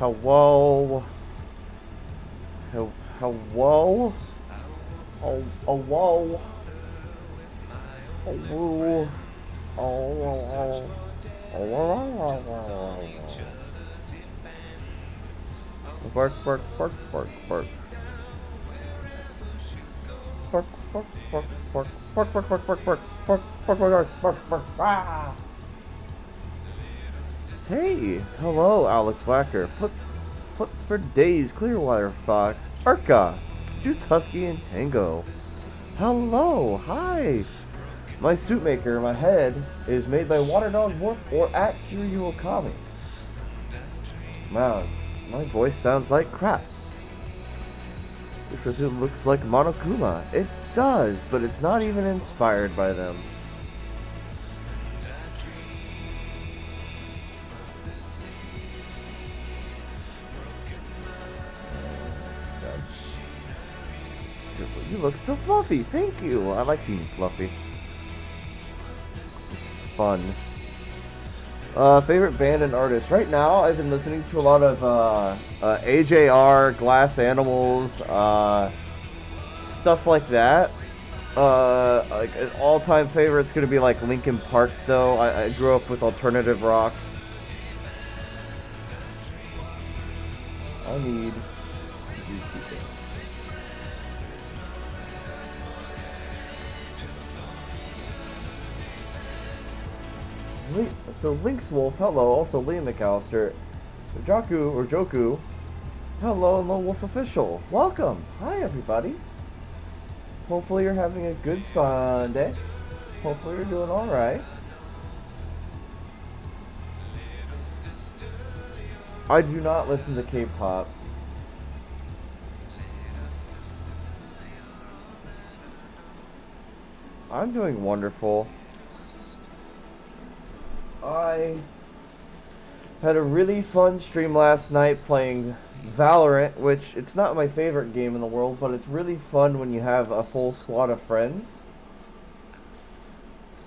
Hello. Hello. Oh, oh, whoa. Oh, woo. Oh, oh, oh. Bark, bark, bark, bark, bark. Bark, bark, bark, bark, bark, bark, bark, bark, bark, bark, bark, bark, bark, bark, ah! Hey, hello, Alex Wacker. Flips for Days, Clearwater Fox, Arca, Juice Husky, and Tango. Hello, hi. My suit maker, my head, is made by Waterdog Warp or at Kiryu Okami. Man, my voice sounds like crap. This Fursuit looks like Monokuma. It does, but it's not even inspired by them. You look so fluffy. Thank you. I like being fluffy. It's fun. Favorite band and artist. Right now, I've been listening to a lot of AJR, Glass Animals, stuff like that. Like an all-time favorite is gonna be like Linkin Park, though. I grew up with alternative rock. I need. So Link's Wolf, hello. Also Liam McAllister, Joku, hello, and Lone Wolf Official. Welcome. Hi everybody. Hopefully you're having a good Sunday. Hopefully you're doing all right. I do not listen to K-pop. I'm doing wonderful. I had a really fun stream last night playing Valorant, which it's not my favorite game in the world, but it's really fun when you have a full squad of friends.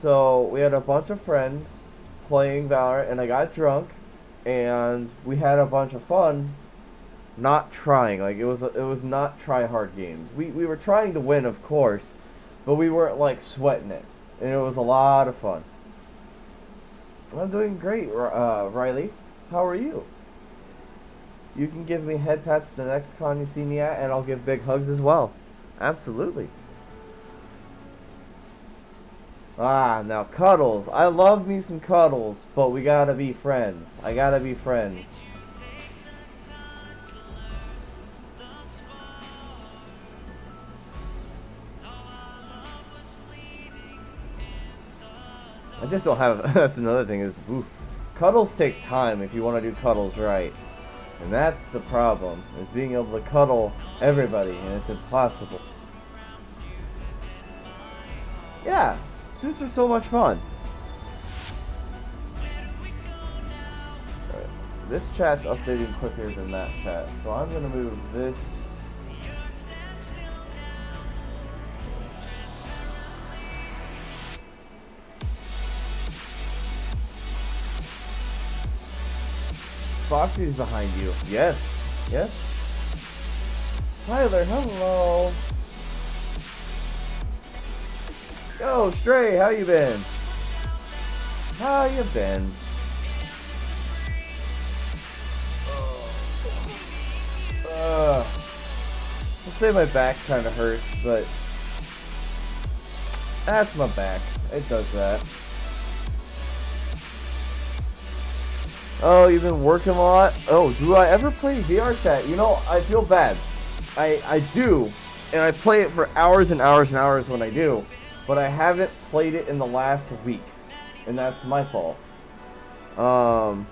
So we had a bunch of friends playing Valorant, and I got drunk, and we had a bunch of fun not trying. Like it was not try hard games. We were trying to win, of course, but we weren't like sweating it, and it was a lot of fun. I'm doing great, Riley. How are you? You can give me head pats the next con you see me at, and I'll give big hugs as well. Absolutely. Ah, now cuddles. I love me some cuddles, but we gotta be friends. I gotta be friends. I just don't have. That's another thing is, cuddles take time if you want to do cuddles right, and that's the problem. Is being able to cuddle everybody, and it's impossible. Yeah, suits are so much fun. Right. This chat's updating quicker than that chat, so I'm gonna move this. Foxy's behind you. Yes. Yes. Tyler, hello. Yo, Stray, how you been? How you been? I'll say my back kind of hurts, but that's my back. It does that. Oh, you've been working a lot? Oh, do I ever play VR chat? You know, I feel bad. I do, and I play it for hours and hours and hours when I do, but I haven't played it in the last week, and that's my fault. So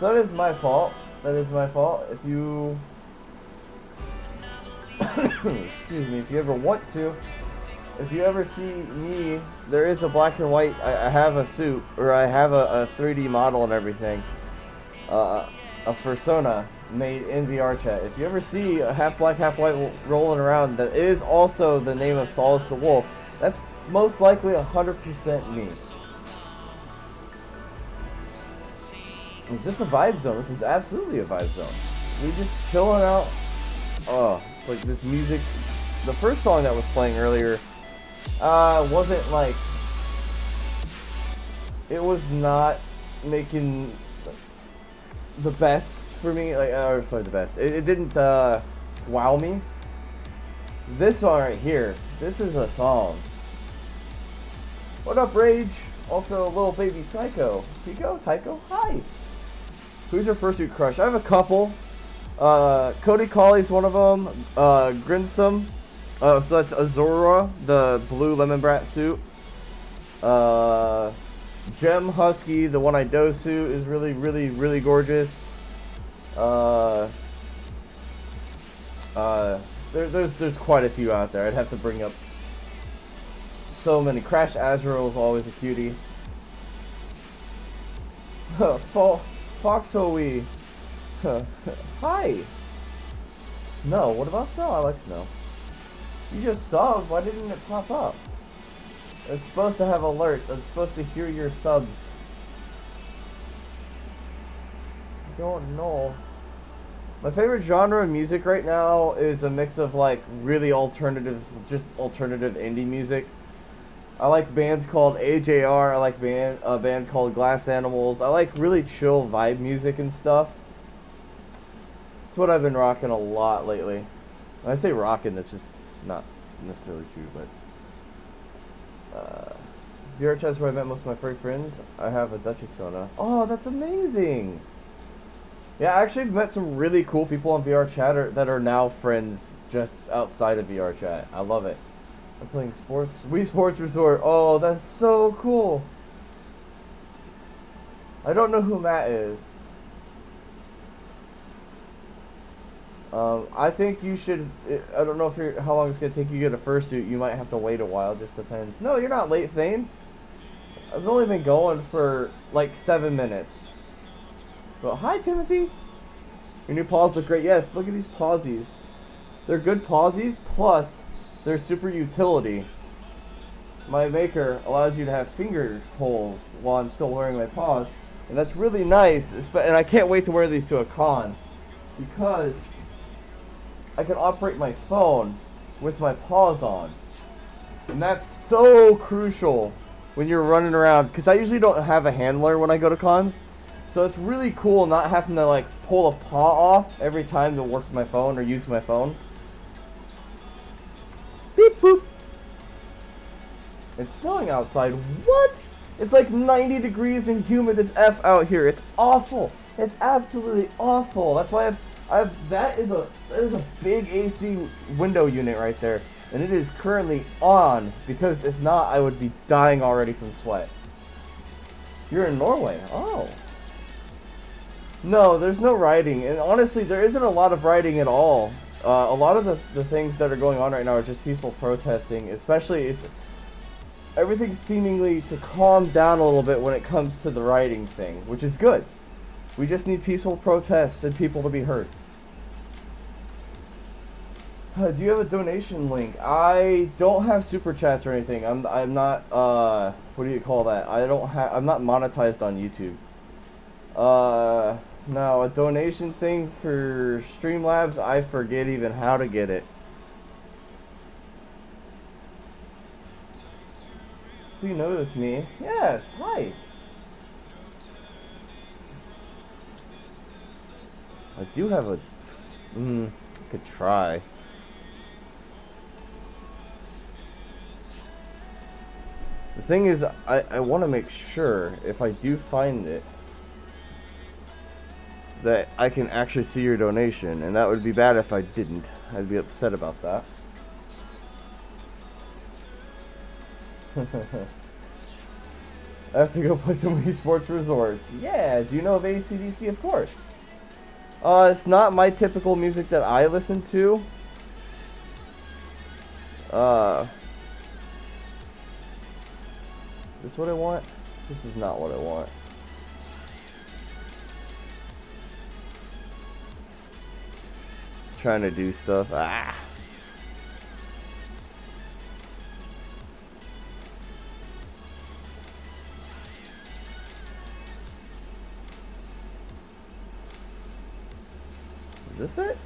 that is my fault. That is my fault. If you... excuse me, if you ever want to, if you ever see me, there is a black and white, I have a suit, or I have a 3D model and everything, a persona made in VR chat. If you ever see a half black, half white rolling around, that is also the name of Solace the Wolf, that's most likely 100% me. Is this a vibe zone? This is absolutely a vibe zone. We just chilling out. Oh, like this music. The first song that was playing earlier wasn't like, it was not making the best for me. Like, or sorry, the best. It didn't wow me. This song right here. This is a song. What up, Rage? Also, little baby Tycho. Tycho, hi. Who's your Fursuit crush? I have a couple. Cody Colley's one of them. Grinsome. So that's Azura, the blue lemon brat suit. Gem Husky, the one I do suit, is really, really, really gorgeous. There's quite a few out there. I'd have to bring up so many. Crash Azrael is always a cutie. Foxhoe. Hi. Snow. What about Snow? I like Snow. You just subbed. Why didn't it pop up? It's supposed to have alerts. I'm supposed to hear your subs. I don't know. My favorite genre of music right now is a mix of like really alternative, just alternative indie music. I like bands called AJR. I like a band called Glass Animals. I like really chill vibe music and stuff. It's what I've been rocking a lot lately. When I say rocking, that's just not necessarily true, but VR chat's where I met most of my furry friends. I have a Dutchie Sona. Oh, that's amazing! Yeah, I actually met some really cool people on VR chat that are now friends just outside of VR chat. I love it. I'm playing sports. Wii Sports Resort. Oh, that's so cool. I don't know who Matt is. I think you should. I don't know if how long it's gonna take you to get a fursuit. You might have to wait a while. Just depends. No, you're not late, Thane. I've only been going for like 7 minutes. But hi, Timothy. Your new paws look great. Yes, look at these pawsies. They're good pawsies. Plus, they're super utility. My maker allows you to have finger holes while I'm still wearing my paws, and that's really nice. And I can't wait to wear these to a con because I can operate my phone with my paws on. And that's so crucial when you're running around, because I usually don't have a handler when I go to cons. So it's really cool not having to like pull a paw off every time to work with my phone or use my phone. Beep boop. It's snowing outside. What? It's like 90 degrees and humid as F out here. It's awful. It's absolutely awful. That's why that is a big AC window unit right there, and it is currently on, because if not, I would be dying already from sweat. You're in Norway. Oh. No, there's no rioting, and honestly, there isn't a lot of rioting at all. A lot of the things that are going on right now are just peaceful protesting, especially if everything's seemingly to calm down a little bit when it comes to the rioting thing, which is good. We just need peaceful protests and people to be heard. Do you have a donation link? I don't have super chats or anything. I'm not what do you call that? I'm not monetized on YouTube. No, a donation thing for Streamlabs, I forget even how to get it. Do you notice me? Yes, hi. I do have a... I could try. The thing is, I want to make sure, if I do find it, that I can actually see your donation, and that would be bad if I didn't. I'd be upset about that. I have to go play some Wii Sports Resorts. Yeah, do you know of AC/DC? Of course. It's not my typical music that I listen to. Is this what I want? This is not what I want. Trying to do stuff. Ah. Is this it?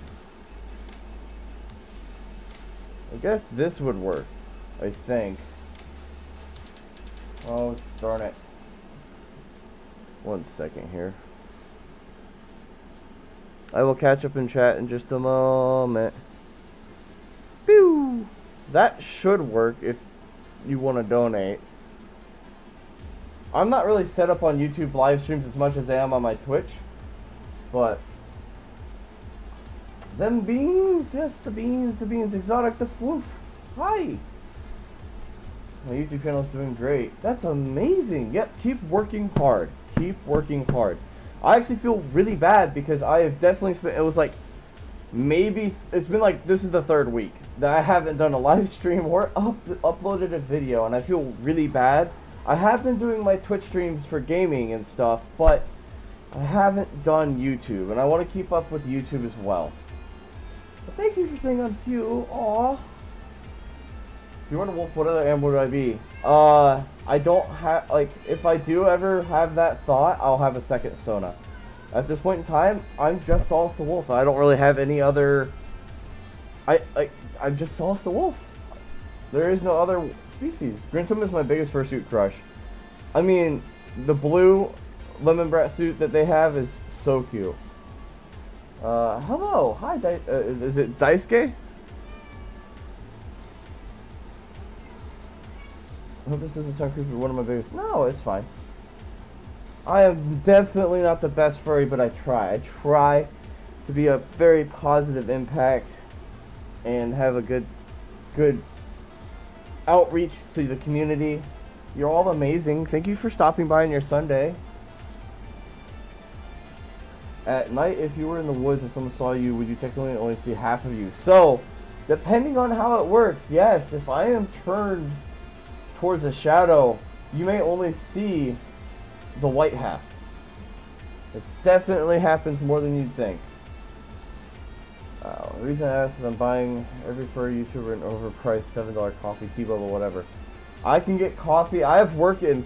I guess this would work. I think. Oh, darn it. 1 second here. I will catch up in chat in just a moment. Pew! That should work if you want to donate. I'm not really set up on YouTube live streams as much as I am on my Twitch. But them beans, yes, the beans, exotic, the woof. Hi! My YouTube channel is doing great. That's amazing. Yep, keep working hard. Keep working hard. I actually feel really bad because I have definitely spent, it was like, maybe, it's been like, this is the 3rd week that I haven't done a live stream or uploaded a video, and I feel really bad. I have been doing my Twitch streams for gaming and stuff, but I haven't done YouTube, and I want to keep up with YouTube as well. But thank you for saying on Pew. Aw. If you want a wolf, what other animal would I be? I don't have, like, if I do ever have that thought, I'll have a second Sona. At this point in time, I'm just Solace the Wolf. I don't really have any other, I'm just Solace the Wolf. There is no other species. Grinsome is my biggest fursuit crush. I mean, the blue lemon brat suit that they have is so cute. Hello, hi, is it Daisuke? I hope this doesn't sound creepy. One of my biggest. No, it's fine. I am definitely not the best furry, but I try. I try to be a very positive impact and have a good outreach to the community. You're all amazing. Thank you for stopping by on your Sunday. At night, if you were in the woods and someone saw you, would you technically only see half of you? So, depending on how it works, yes, if I am turned towards a shadow, you may only see the white half. It definitely happens more than you'd think. The reason I ask is I'm buying every furry YouTuber an overpriced $7 coffee, T-Bubble, whatever. I can get coffee. I have work in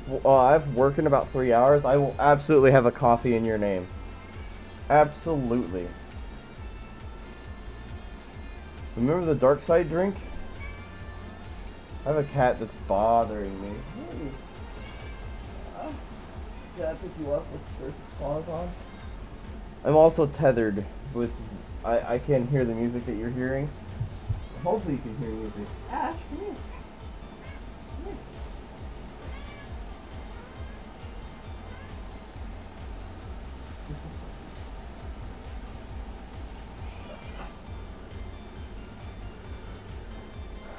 about 3 hours. I will absolutely have a coffee in your name. Absolutely. Remember the dark side drink? I have a cat that's bothering me. Hey. Can I pick you up with your claws on? I'm also tethered with... I can't hear the music that you're hearing. Hopefully you can hear music. Ash, come here. Come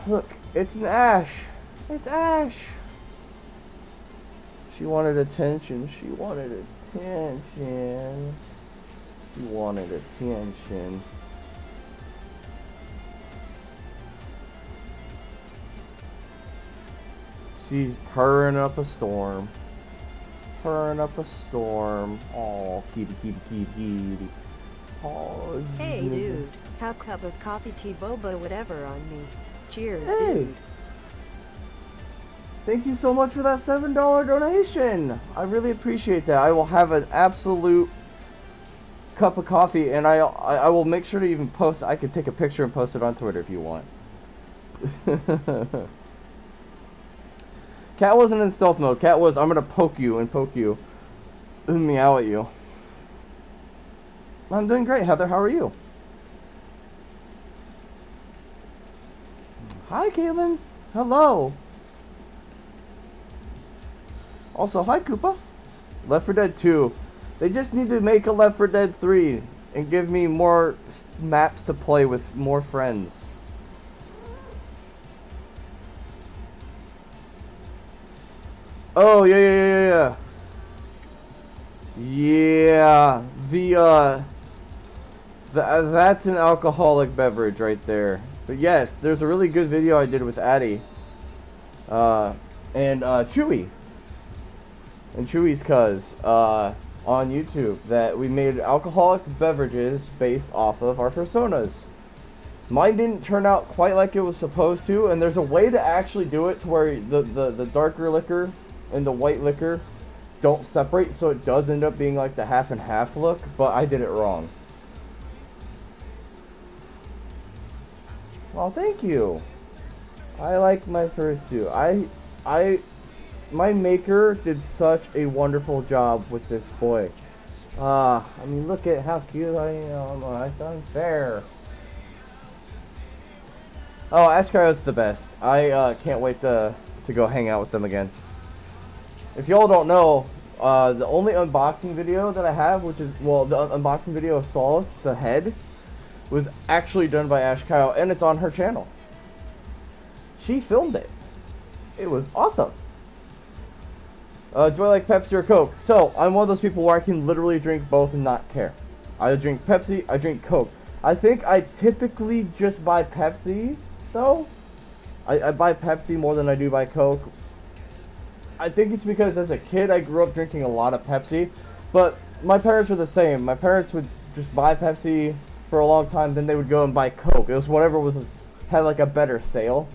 here. Look, it's an Ash. It's Ash. She wanted attention. She wanted attention. She wanted attention. She's purring up a storm. Purring up a storm. Oh, kitty, kitty, kitty, kitty. Oh, hey, dude. Have a cup of coffee, tea, boba, whatever on me. Cheers, hey. dude. Thank you so much for that $7 donation. I really appreciate that. I will have an absolute cup of coffee, and I will make sure to even post. I could take a picture and post it on Twitter if you want. Cat wasn't in stealth mode. Cat was, I'm gonna poke you and meow at you. I'm doing great, Heather. How are you? Hi, Caitlin. Hello. Also, hi, Koopa. Left 4 Dead 2. They just need to make a Left 4 Dead 3 and give me more maps to play with more friends. Oh, yeah. Yeah, that's an alcoholic beverage right there. But yes, there's a really good video I did with Addy. And Chewy. And Chewy's cuz, on YouTube, that we made alcoholic beverages based off of our personas. Mine didn't turn out quite like it was supposed to, and there's a way to actually do it to where the darker liquor and the white liquor don't separate, so it does end up being like the half and half look, but I did it wrong. Oh, thank you. I like my Fursuit. My maker did such a wonderful job with this boy. I mean, look at how cute I am. It's unfair. Oh, Ashkaro's the best. I can't wait to go hang out with them again. If y'all don't know, the only unboxing video that I have, which is, well, the unboxing video of Solace, the head, was actually done by Ash Kyle, and it's on her channel. She filmed it. It was awesome. Do I like Pepsi or Coke? So, I'm one of those people where I can literally drink both and not care. I drink Pepsi, I drink Coke. I think I typically just buy Pepsi, though. I buy Pepsi more than I do buy Coke. I think it's because as a kid I grew up drinking a lot of Pepsi, but my parents were the same. My parents would just buy Pepsi for a long time, then they would go and buy Coke. It was whatever had like a better sale.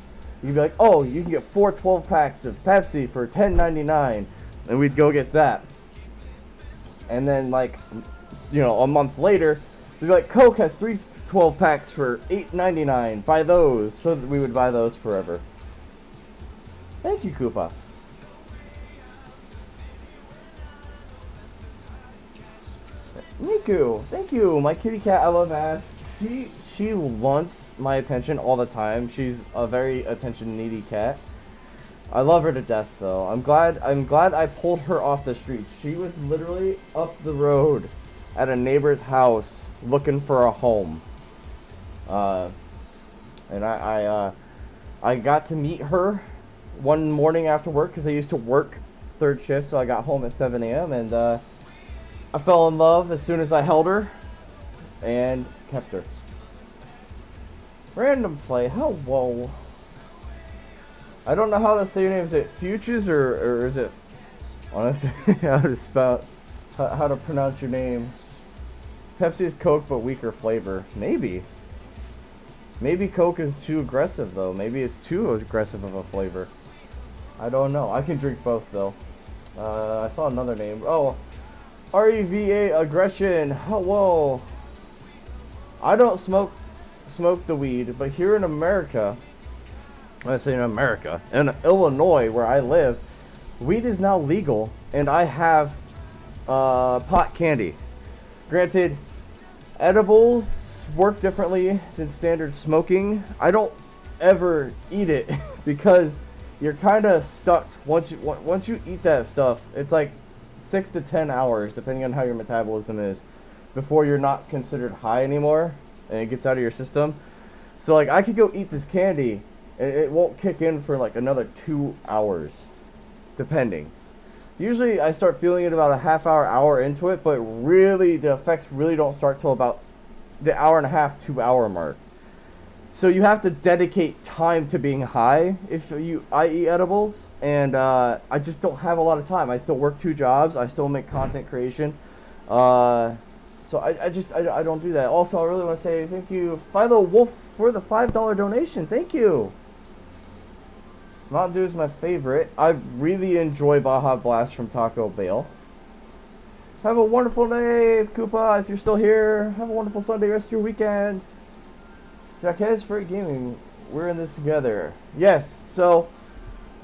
You'd be like, oh, you can get 4 12-packs of Pepsi for $10.99, and we'd go get that. And then, like, you know, a month later, they'd be like, Coke has 3 12-packs for $8.99. Buy those. So that we would buy those forever. Thank you, Koopa. Miku, thank you. My kitty cat, I love Ash. She wants my attention all the time. She's a very attention needy cat. I love her to death, though. I'm glad I pulled her off the street. She was literally up the road at a neighbor's house looking for a home. And I got to meet her one morning after work because I used to work third shift, so I got home at 7 a.m. and I fell in love as soon as I held her and kept her. Random play, hello. I don't know how to say your name. Is it Futures or is it honestly how to pronounce your name? Pepsi is Coke but weaker flavor. Maybe Coke is too aggressive though. Maybe it's too aggressive of a flavor. I don't know. I can drink both though. I saw another name. Oh, REVA Aggression. Hello. I don't smoke the weed, but here in America, when I say in America, in Illinois where I live, weed is now legal, and I have pot candy. Granted, edibles work differently than standard smoking. I don't ever eat it because you're kind of stuck once you eat that stuff. It's like 6 to 10 hours, depending on how your metabolism is, before you're not considered high anymore and it gets out of your system. So like I could go eat this candy and it won't kick in for like another 2 hours, depending. Usually I start feeling it about a half hour into it, but really the effects really don't start till about the hour and a half, 2 hour mark. So you have to dedicate time to being high if I eat edibles, and I just don't have a lot of time. I still work 2 jobs. I still make content creation. So I don't do that. Also, I really want to say thank you, Philo Wolf, for the $5 donation. Thank you. Mountain Dew is my favorite. I really enjoy Baja Blast from Taco Bell. Have a wonderful day, Koopa. If you're still here, have a wonderful Sunday, rest of your weekend. Jaquez for Gaming, we're in this together. Yes, so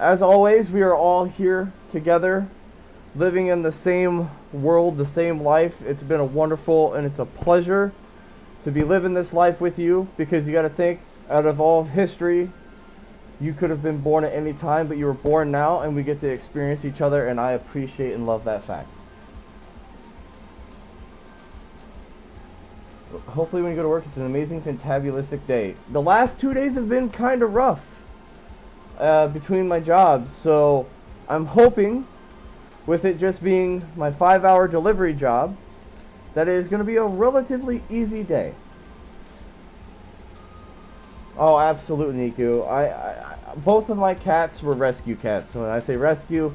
as always, we are all here together, living in the same world, the same life. It's been a wonderful and it's a pleasure to be living this life with you, because you got to think, out of all of history, you could have been born at any time, but you were born now, and we get to experience each other, and I appreciate and love that fact. Hopefully when you go to work, it's an amazing, fantabulistic day. The last 2 days have been kind of rough between my jobs, so I'm hoping, with it just being my 5-hour delivery job, that it is going to be a relatively easy day. Oh, absolutely, Niku. I both of my cats were rescue cats. So when I say rescue,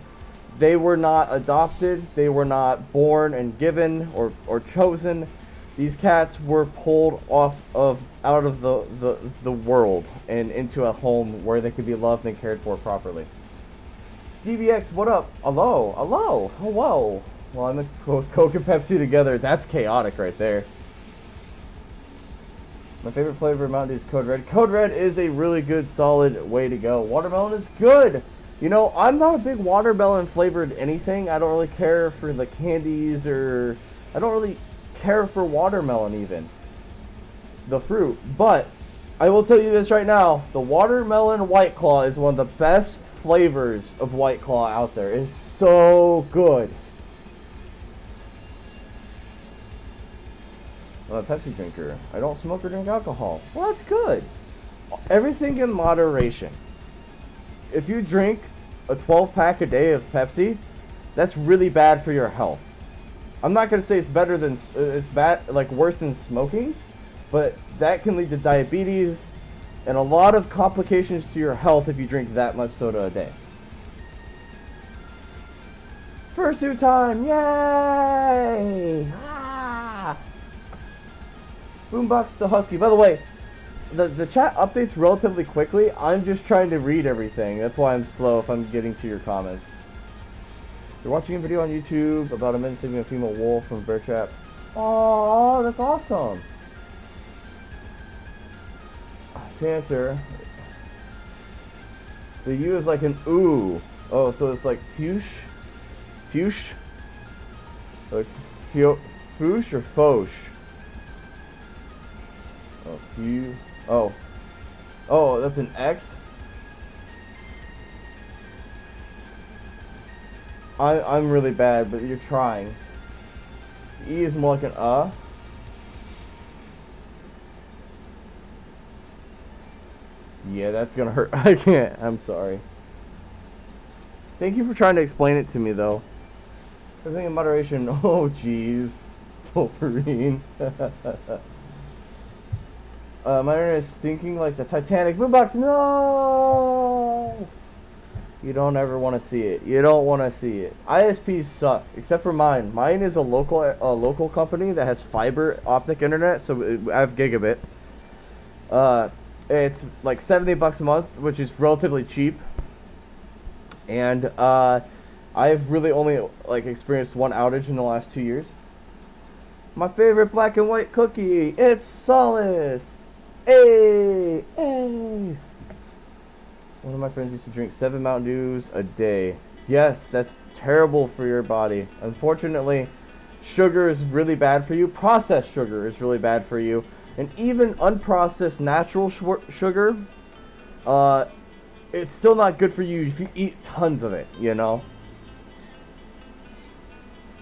they were not adopted, they were not born and given or chosen. These cats were pulled out of the world and into a home where they could be loved and cared for properly. DBX, what up? Hello, hello, hello. Well, I'm with Coke and Pepsi together. That's chaotic right there. My favorite flavor of Mountain Dew is Code Red. Code Red is a really good, solid way to go. Watermelon is good. You know, I'm not a big watermelon flavored anything. I don't really care for the candies, or I don't really care for watermelon even, the fruit. But I will tell you this right now: the watermelon White Claw is one of the best flavors of White Claw out there. It's so good. I'm a Pepsi drinker. I don't smoke or drink alcohol. Well, that's good. Everything in moderation. If you drink a 12-pack a day of Pepsi, that's really bad for your health. I'm not gonna say it's better than like worse than smoking, but that can lead to diabetes and a lot of complications to your health if you drink that much soda a day. Fursuit time! Yay! Ah! Boombox the Husky. By the way, the chat updates relatively quickly. I'm just trying to read everything. That's why I'm slow if I'm getting to your comments. You're watching a video on YouTube about a man saving a female wolf from a bear trap. Oh, that's awesome. To answer, the U is like an ooh. Oh, so it's like fuchs? Fuchs? Like foosh or foch? Oh, oh, that's an X? I'm really bad, but you're trying. E is more like an Yeah, that's gonna hurt. I can't. I'm sorry. Thank you for trying to explain it to me, though. Everything in moderation. Oh, jeez. Wolverine. My internet is thinking like the Titanic. Boombox, no! You don't ever want to see it. You don't want to see it. ISPs suck, except for mine. Mine is a local company that has fiber optic internet, so I have gigabit. It's like $70 a month, which is relatively cheap. And I've really only like experienced one outage in the last 2 years. My favorite black and white cookie, it's Solace. Hey, hey. One of my friends used to drink 7 Mountain Dews a day. Yes, that's terrible for your body. Unfortunately, sugar is really bad for you. Processed sugar is really bad for you. And even unprocessed natural sugar, it's still not good for you if you eat tons of it, you know?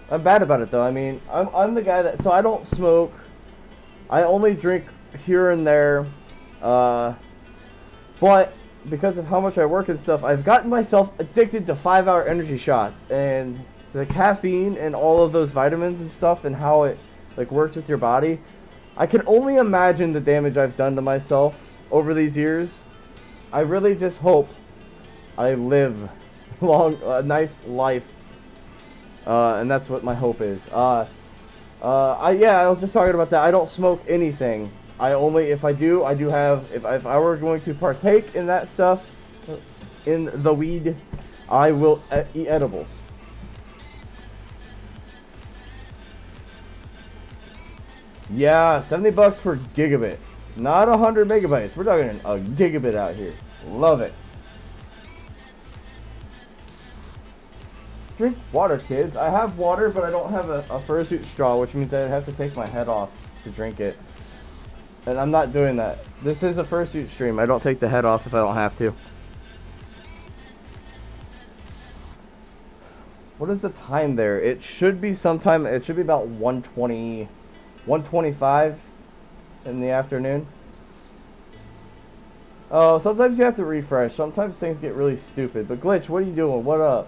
I'm bad about it, though. I mean, I'm the guy that... So I don't smoke. I only drink here and there. But because of how much I work and stuff, I've gotten myself addicted to 5-hour energy shots. And the caffeine and all of those vitamins and stuff and how it like works with your body. I can only imagine the damage I've done to myself over these years. I really just hope I live a nice life. And that's what my hope is. Yeah, I was just talking about that. I don't smoke anything. I only, if I do have, if I were going to partake in that stuff, in the weed, I will eat edibles. Yeah, $70 for gigabit. Not 100 megabytes. We're talking a gigabit out here. Love it. Drink water, kids. I have water, but I don't have a fursuit straw, which means I'd have to take my head off to drink it. And I'm not doing that. This is a fursuit stream. I don't take the head off if I don't have to. What is the time there? It should be sometime, it should be about 1:20, 1:25 in the afternoon. Oh, sometimes you have to refresh. Sometimes things get really stupid. But Glitch, what are you doing? What up?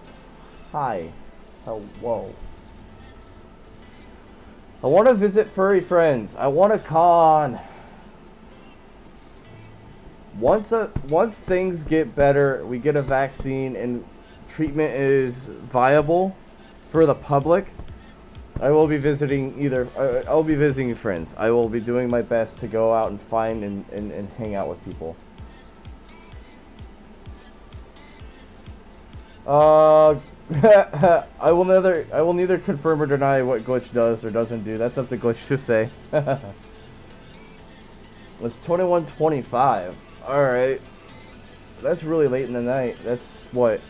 Hi. Hello. I want to visit furry friends. I want a con. Once things get better, we get a vaccine and treatment is viable for the public, I will be visiting I'll be visiting friends. I will be doing my best to go out and find and hang out with people. I will neither confirm or deny what Glitch does or doesn't do. That's up to Glitch to say. It's 21:25. Alright. That's really late in the night. That's what?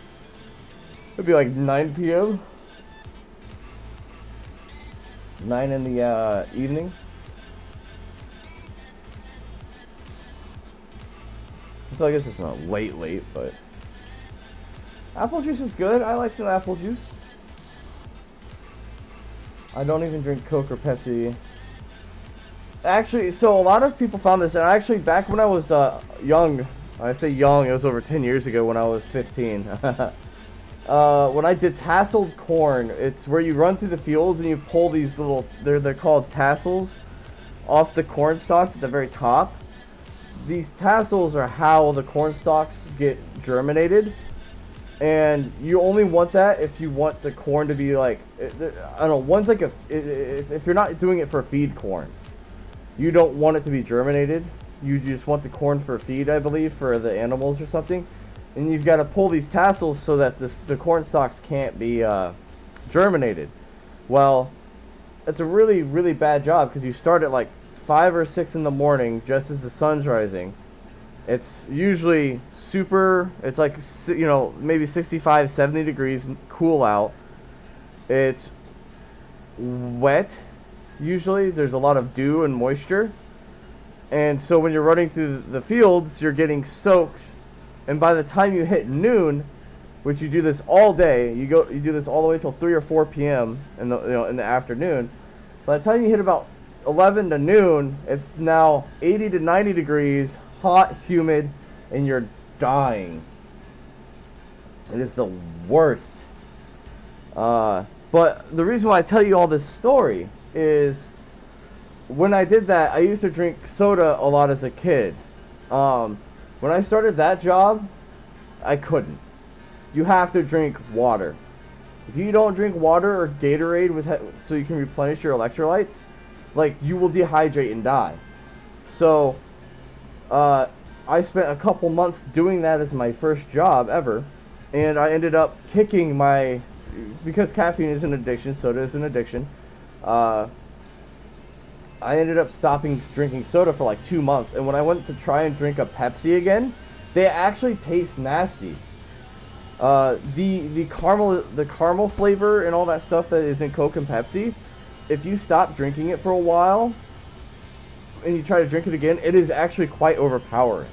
It'd be like 9 p.m. 9 in the evening. So I guess it's not late, but apple juice is good. I like some apple juice. I don't even drink Coke or Pepsi. Actually, so a lot of people found this, and actually back when I was young, I say young, it was over 10 years ago when I was 15. When I did tasseled corn, it's where you run through the fields and you pull these little, they're called tassels, off the corn stalks at the very top. These tassels are how the corn stalks get germinated, and you only want that if you want the corn to be like, I don't know, one's like if you're not doing it for feed corn, you don't want it to be germinated. You just want the corn for feed, I believe, for the animals or something. And you've got to pull these tassels so that the corn stalks can't be germinated. Well, it's a really, really bad job because you start at like 5 or 6 in the morning just as the sun's rising. It's usually super, it's like, you know, maybe 65, 70 degrees, cool out. It's wet. Usually there's a lot of dew and moisture. And so when you're running through the fields, you're getting soaked. And by the time you hit noon, which you do this all day, you do this all the way till 3 or 4 p.m. in the afternoon. By the time you hit about 11 to noon, it's now 80 to 90 degrees, hot, humid, and you're dying. It is the worst. But the reason why I tell you all this story is when I did that, I used to drink soda a lot as a kid. When I started that job, I couldn't. You have to drink water. If you don't drink water or Gatorade so you can replenish your electrolytes, like, you will dehydrate and die. So, I spent a couple months doing that as my first job ever, and I ended up kicking because caffeine is an addiction, soda is an addiction, I ended up stopping drinking soda for like 2 months, and when I went to try and drink a Pepsi again, they actually taste nasty. The caramel flavor and all that stuff that is in Coke and Pepsi, if you stop drinking it for a while and you try to drink it again, it is actually quite overpowering.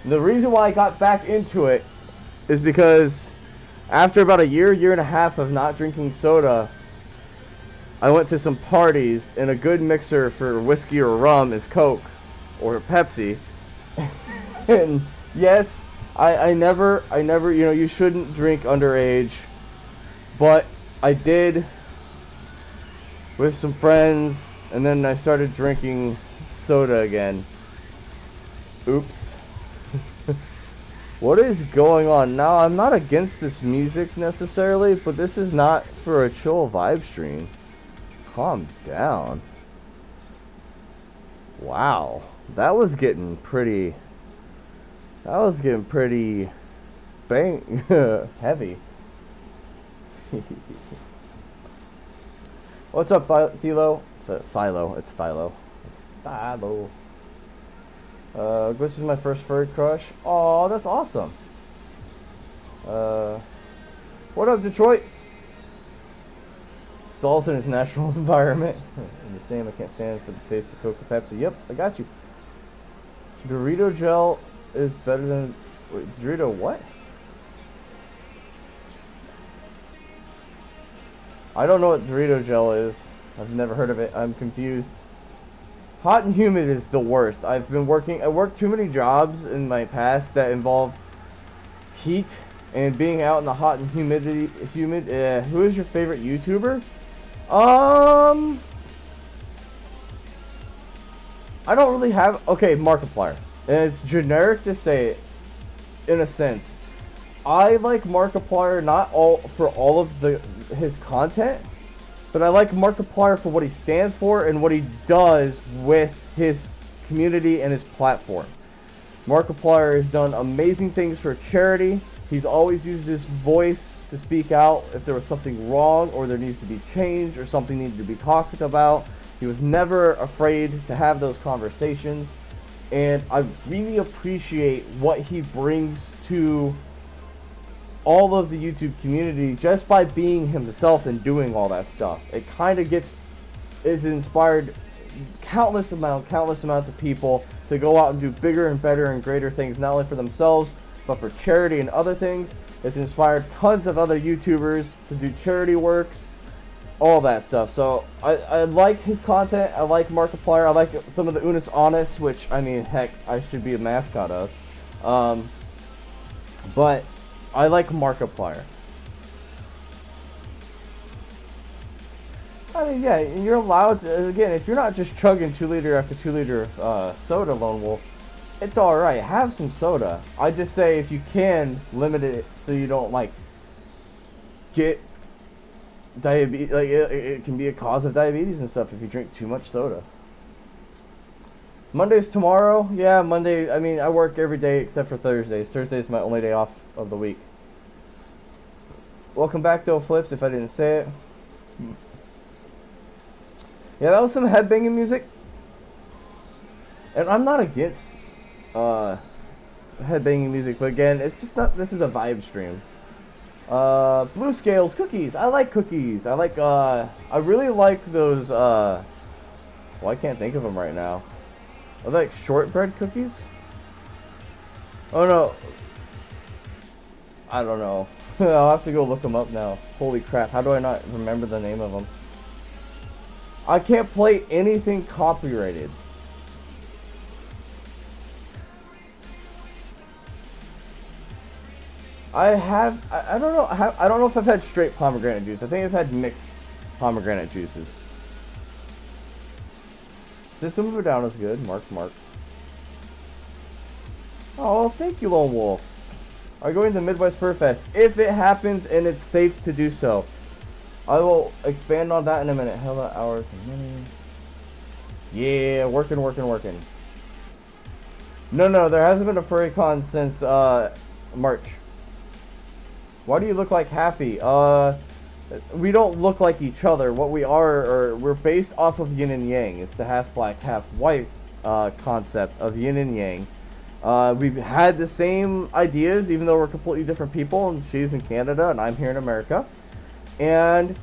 And the reason why I got back into it is because after about a year and a half of not drinking soda, I went to some parties, and a good mixer for whiskey or rum is Coke or Pepsi. And yes, I never, you know, you shouldn't drink underage, but I did with some friends, and then I started drinking soda again. Oops. What is going on now? I'm not against this music necessarily, but this is not for a chill vibe stream. Calm down. Wow, that was getting pretty bang heavy. What's up, Philo? Philo. It's Philo. This is my first furry crush. Oh, that's awesome. What up, Detroit? It's also in its natural environment. And the same, I can't stand for the taste of Coca Pepsi. Yep, I got you. Dorito gel is better than... Wait, Dorito what? I don't know what Dorito gel is. I've never heard of it. I'm confused. Hot and humid is the worst. I worked too many jobs in my past that involve heat and being out in the hot and humid. Who is your favorite YouTuber? I don't really have... Okay, Markiplier. And it's generic to say it, in a sense. I like Markiplier not for all of his content, but I like Markiplier for what he stands for and what he does with his community and his platform. Markiplier has done amazing things for charity. He's always used his voice to speak out if there was something wrong or there needs to be change or something needed to be talked about. He was never afraid to have those conversations, and I really appreciate what he brings to all of the YouTube community just by being himself and doing all that stuff. It kind of is inspired countless amounts of people to go out and do bigger and better and greater things, not only for themselves, but for charity and other things. It's inspired tons of other YouTubers to do charity work, all that stuff. So I like his content. I like Markiplier. I like some of the Unis Honest, which, I mean, heck, I should be a mascot of. But I like Markiplier. I mean, yeah, you're allowed to, again, if you're not just chugging 2 liter after 2 liter of soda, Lone Wolf, it's alright. Have some soda. I just say if you can, limit it so you don't, like, get diabetes. Like, it can be a cause of diabetes and stuff if you drink too much soda. Monday's tomorrow. Yeah, Monday. I mean, I work every day except for Thursdays. Thursday's my only day off of the week. Welcome back, though, Flips, if I didn't say it. Yeah, that was some headbanging music. And I'm not against headbanging music, but again, it's just not, this is a vibe stream. Blue Scales cookies. I like cookies. I like, I really like those, well, I can't think of them right now. Are they like shortbread cookies? Oh no. I don't know. I'll have to go look them up now. Holy crap, how do I not remember the name of them? I can't play anything copyrighted. I don't know. I don't know if I've had straight pomegranate juice. I think I've had mixed pomegranate juices. System of a Down is good. Mark. Oh, thank you, Lone Wolf. Are you going to Midwest Fur Fest? If it happens and it's safe to do so. I will expand on that in a minute. Hella hours and minutes. Yeah, working. No, there hasn't been a FurryCon since March. Why do you look like Happy? We don't look like each other. What we are, we're based off of yin and yang. It's the half black, half white concept of yin and yang. We've had the same ideas, even though we're completely different people. And she's in Canada, and I'm here in America. And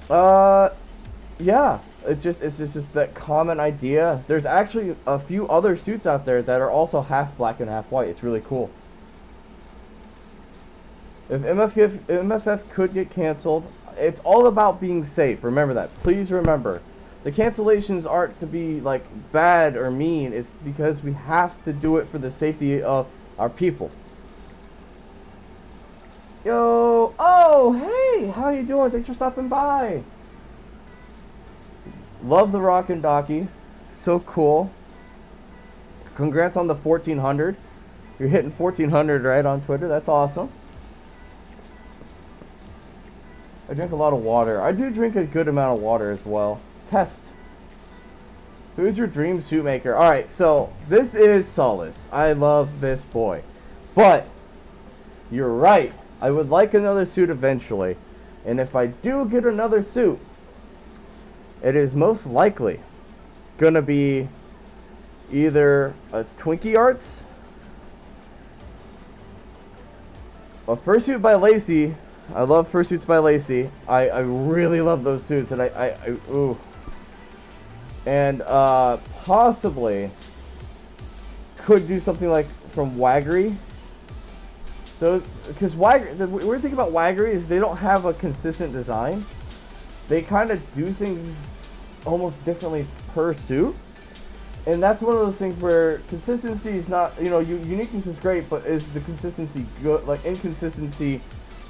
yeah, it's just that common idea. There's actually a few other suits out there that are also half black and half white. It's really cool. If MFF could get canceled, it's all about being safe. Remember that. Please remember. The cancellations aren't to be like bad or mean. It's because we have to do it for the safety of our people. Yo, oh, hey, how you doing? Thanks for stopping by. Love the Rockin' Docky. So cool. Congrats on the 1400. You're hitting 1400 right on Twitter. That's awesome. I drink a lot of water. I do drink a good amount of water as well. Test. Who's your dream suit maker? Alright, so this is Solace. I love this boy. But, you're right. I would like another suit eventually. And if I do get another suit, it is most likely gonna be either a Twinkie Arts, a Fursuit by Lacey. I love Fursuits by Lacey. I really love those suits, and ooh. And possibly could do something like from Waggery. So, because the weird thing about Waggery is they don't have a consistent design. They kind of do things almost differently per suit. And that's one of those things where consistency is not, uniqueness is great, but is the consistency good? Like, inconsistency,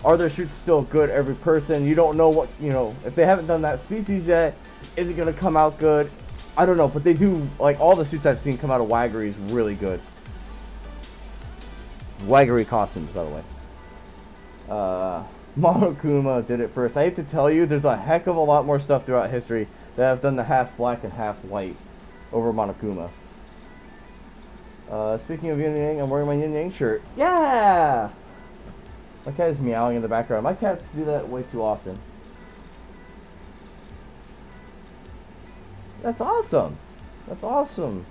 are their shoots still good every person? You don't know what, if they haven't done that species yet, is it going to come out good? I don't know, but they do, like, all the suits I've seen come out of Waggery is really good. Waggery costumes, by the way. Monokuma did it first. I hate to tell you, there's a heck of a lot more stuff throughout history that have done the half black and half white over Monokuma. Speaking of yin and yang, I'm wearing my yin and yang shirt. Yeah! My cat is meowing in the background. My cats do that way too often. That's awesome. That's awesome.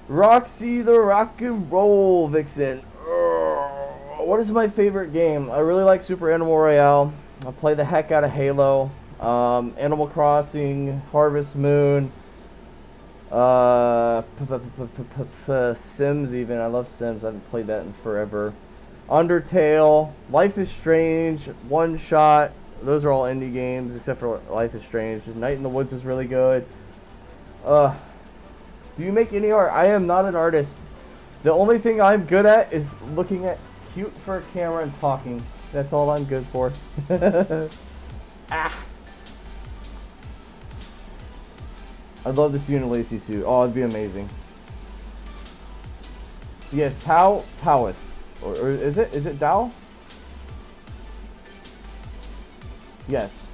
Roxy the Rock and Roll Vixen. What is my favorite game? I really like Super Animal Royale. I play the heck out of Halo. Animal Crossing, Harvest Moon. Sims even. I love Sims. I haven't played that in forever. Undertale, Life is Strange, One Shot. Those are all indie games except for Life is Strange. Night in the Woods is really good. Do you make any art? I am not an artist. The only thing I'm good at is looking at cute for a camera and talking. That's all I'm good for. Ah. I'd love to see you in a lacy suit. Oh, it'd be amazing. Yes, Taoists. Or is it Tao? Yes.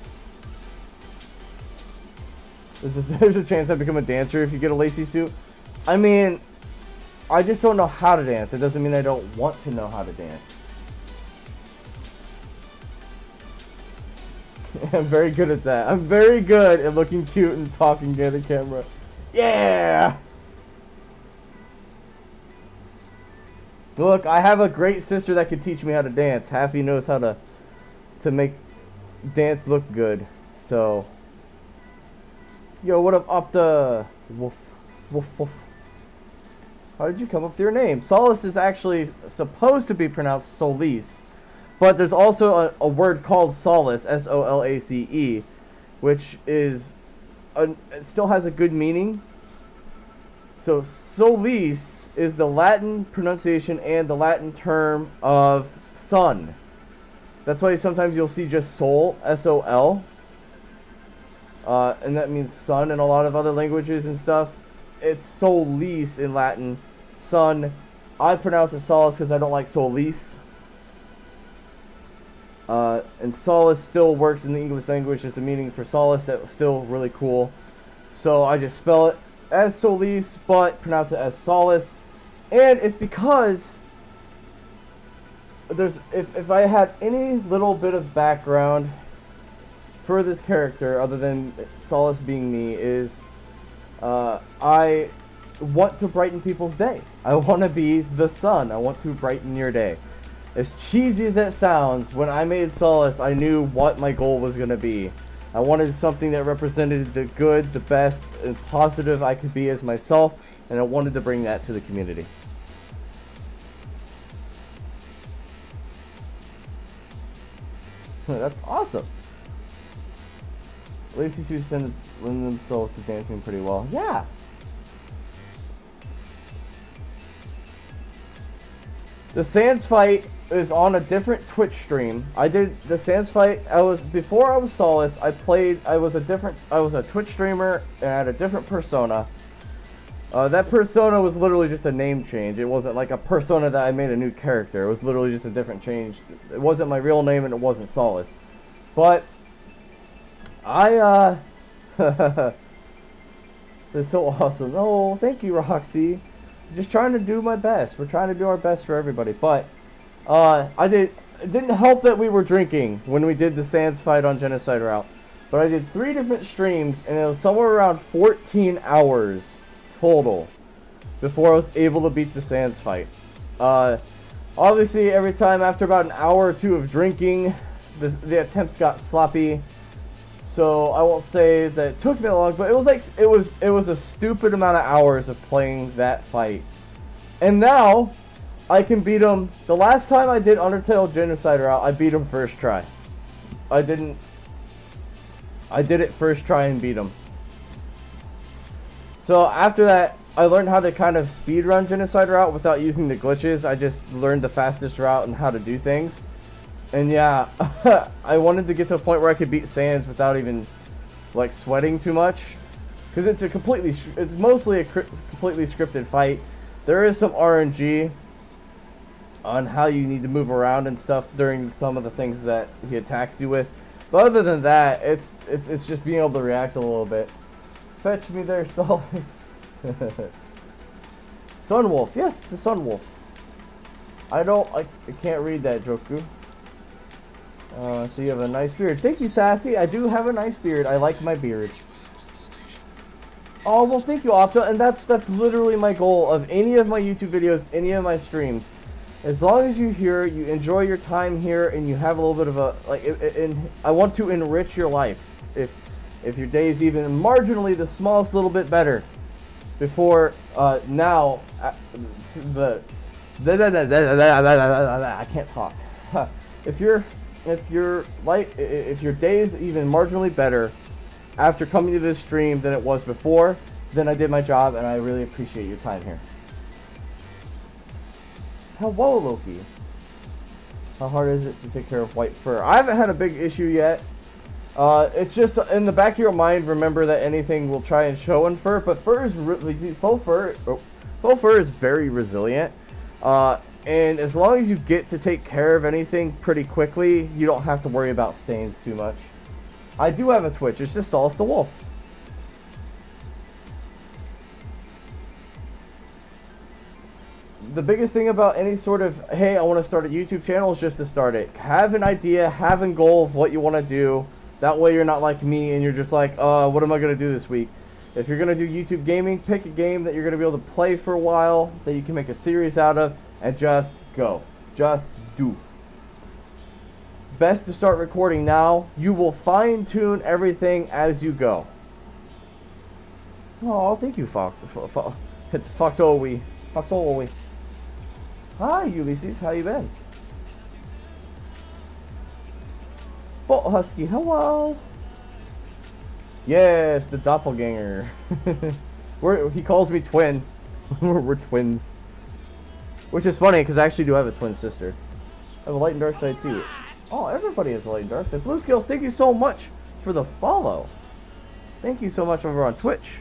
There's a chance I become a dancer if you get a lacy suit. I mean, I just don't know how to dance. It doesn't mean I don't want to know how to dance. I'm very good at that. I'm very good at looking cute and talking at the camera. Yeah! Look, I have a great sister that can teach me how to dance. Happy knows how to make dance look good. So, yo, what up, Opta? Woof, woof, woof. How did you come up with your name? Solace is actually supposed to be pronounced Solis. But there's also a word called solace, S-O-L-A-C-E, which is, it still has a good meaning. So solis is the Latin pronunciation and the Latin term of sun. That's why sometimes you'll see just sol, S-O-L. And that means sun in a lot of other languages and stuff. It's solis in Latin, sun. I pronounce it solace because I don't like solis. And solace still works in the English language as the meaning for solace. That was still really cool. So I just spell it as solis, but pronounce it as solace. And it's because there's if I had any little bit of background for this character other than solace being me is I want to brighten people's day. I want to be the sun. I want to brighten your day. As cheesy as that sounds, when I made Solace, I knew what my goal was going to be. I wanted something that represented the good, the best, and positive I could be as myself, and I wanted to bring that to the community. That's awesome. Lacy suits tend to lend themselves to dancing pretty well. Yeah. The Sans fight is on a different Twitch stream. I did the Sans fight. Before I was Solace. I was a Twitch streamer and I had a different persona. That persona was literally just a name change. It wasn't like a persona that I made a new character. It was literally just a different change. It wasn't my real name and it wasn't Solace. But it's so awesome. Oh, thank you, Roxy. Just trying to do my best. We're trying to do our best for everybody. But it didn't help that we were drinking when we did the Sans fight on Genocide Route. But I did 3 different streams and it was somewhere around 14 hours total before I was able to beat the Sans fight. Obviously every time after about an hour or 2 of drinking, the attempts got sloppy. So I won't say that it took me that long, but it was a stupid amount of hours of playing that fight. And now I can beat him. The last time I did Undertale Genocide Route, I beat him first try. I did it first try and beat him. So after that, I learned how to kind of speedrun Genocide Route without using the glitches. I just learned the fastest route and how to do things. And yeah, I wanted to get to a point where I could beat Sans without even like sweating too much, because it's mostly a completely scripted fight. There is some RNG on how you need to move around and stuff during some of the things that he attacks you with. But other than that, it's just being able to react a little bit. Fetch me there, Solace. Sunwolf, yes, the Sunwolf. I can't read that, Joku. So you have a nice beard. Thank you, Sassy. I do have a nice beard. I like my beard. Oh, well, thank you, Opta, and that's literally my goal of any of my YouTube videos, any of my streams. As long as you're here, you enjoy your time here, and you have a little bit of a, like, and I want to enrich your life. If your day is even marginally the smallest little bit better, before, now, I can't talk. If your day is even marginally better after coming to this stream than it was before, then I did my job, and I really appreciate your time here. Hello, Loki. How hard is it to take care of white fur? I haven't had a big issue yet. It's just in the back of your mind, remember that anything will try and show in fur, but fur is faux fur is very resilient. And as long as you get to take care of anything pretty quickly, you don't have to worry about stains too much. I do have a Twitch. It's just Solace the Wolf. The biggest thing about any sort of, hey, I want to start a YouTube channel is just to start it. Have an idea, have a goal of what you want to do. That way you're not like me and you're just like, what am I going to do this week? If you're going to do YouTube gaming, pick a game that you're going to be able to play for a while, that you can make a series out of, and just go. Just do. Best to start recording now. You will fine-tune everything as you go. Oh, thank you, Fox. It's Foxowie. Foxowie. Hi, Ulysses. How you been? Bolt Husky, hello. Yes, the doppelganger. He calls me twin. We're twins. Which is funny, because I actually do have a twin sister. I have a light and dark side, too. Oh, everybody has a light and dark side. Blue Scales, thank you so much for the follow. Thank you so much over on Twitch.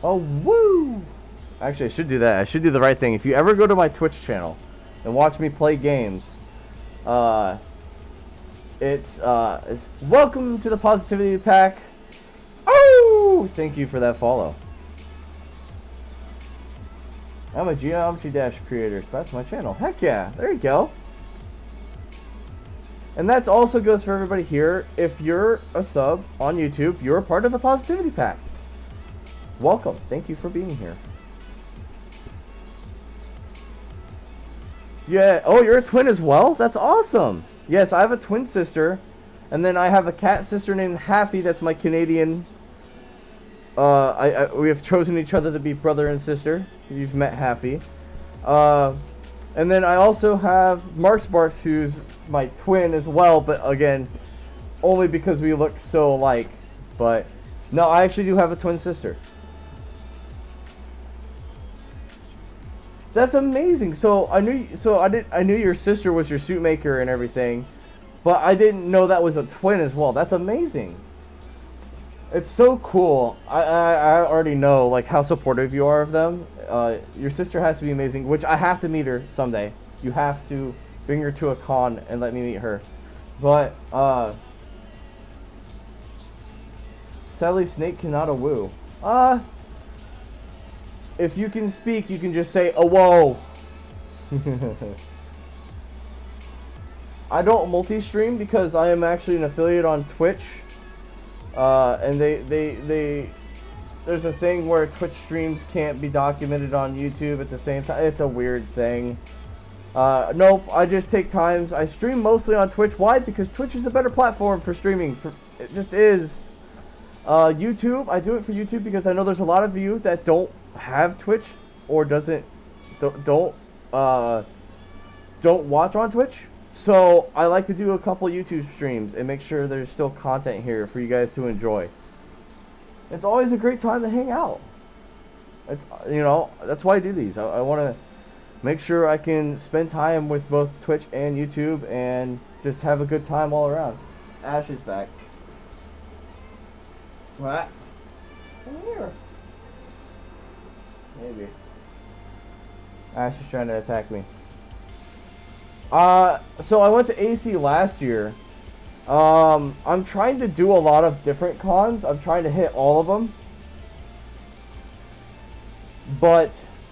Oh, woo! Actually, I should do that. I should do the right thing. If you ever go to my Twitch channel and watch me play games, it's welcome to the Positivity Pack. Oh! Thank you for that follow. I'm a Geometry Dash creator, so that's my channel. Heck yeah, there you go. And that also goes for everybody here. If you're a sub on YouTube, you're a part of the Positivity Pack. Welcome. Thank you for being here. Yeah. Oh, you're a twin as well? That's awesome. Yes, I have a twin sister. And then I have a cat sister named Haffy. That's my Canadian. We have chosen each other to be brother and sister. You've met Happy. And then I also have Mark Sparks, who's my twin as well, but again, only because we look so alike. But no, I actually do have a twin sister. That's amazing. So I knew your sister was your suit maker and everything, but I didn't know that was a twin as well. That's amazing. It's so cool. I already know like how supportive you are of them. Your sister has to be amazing, which I have to meet her someday. You have to bring her to a con and let me meet her. But sadly, Snake cannot a woo. If you can speak, you can just say a whoa. I don't multi-stream because I am actually an affiliate on Twitch. And there's a thing where Twitch streams can't be documented on YouTube at the same time. It's a weird thing. Nope, I just take times. I stream mostly on Twitch. Why? Because Twitch is a better platform for streaming. It just is. YouTube, I do it for YouTube because I know there's a lot of you that don't have Twitch or don't watch on Twitch. So I like to do a couple YouTube streams and make sure there's still content here for you guys to enjoy. It's always a great time to hang out. It's, you know, that's why I do these. I want to make sure I can spend time with both Twitch and YouTube and just have a good time all around. Ash is back. What? Come here. Maybe. Ash is trying to attack me. So I went to AC last year. I'm trying to do a lot of different cons. I'm trying to hit all of them. But,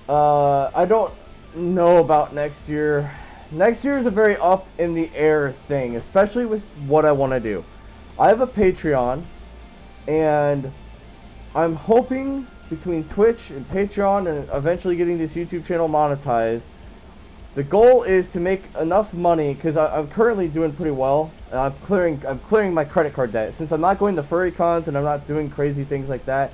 I don't know about next year. Next year is a very up in the air thing, especially with what I want to do. I have a Patreon, and I'm hoping between Twitch and Patreon and eventually getting this YouTube channel monetized, the goal is to make enough money, because I'm currently doing pretty well, and I'm clearing my credit card debt. Since I'm not going to furry cons and I'm not doing crazy things like that,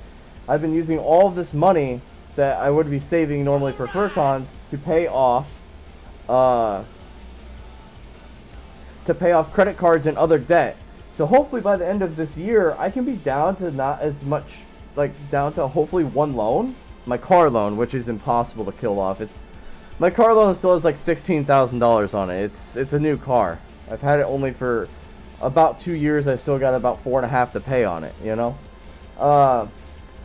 I've been using all of this money that I would be saving normally for fur cons to pay off credit cards and other debt. So hopefully by the end of this year, I can be down to not as much, like down to hopefully one loan, my car loan, which is impossible to kill off. My car loan still has like $16,000 on it. It's a new car. I've had it only for about 2 years. I still got about 4.5 to pay on it, you know?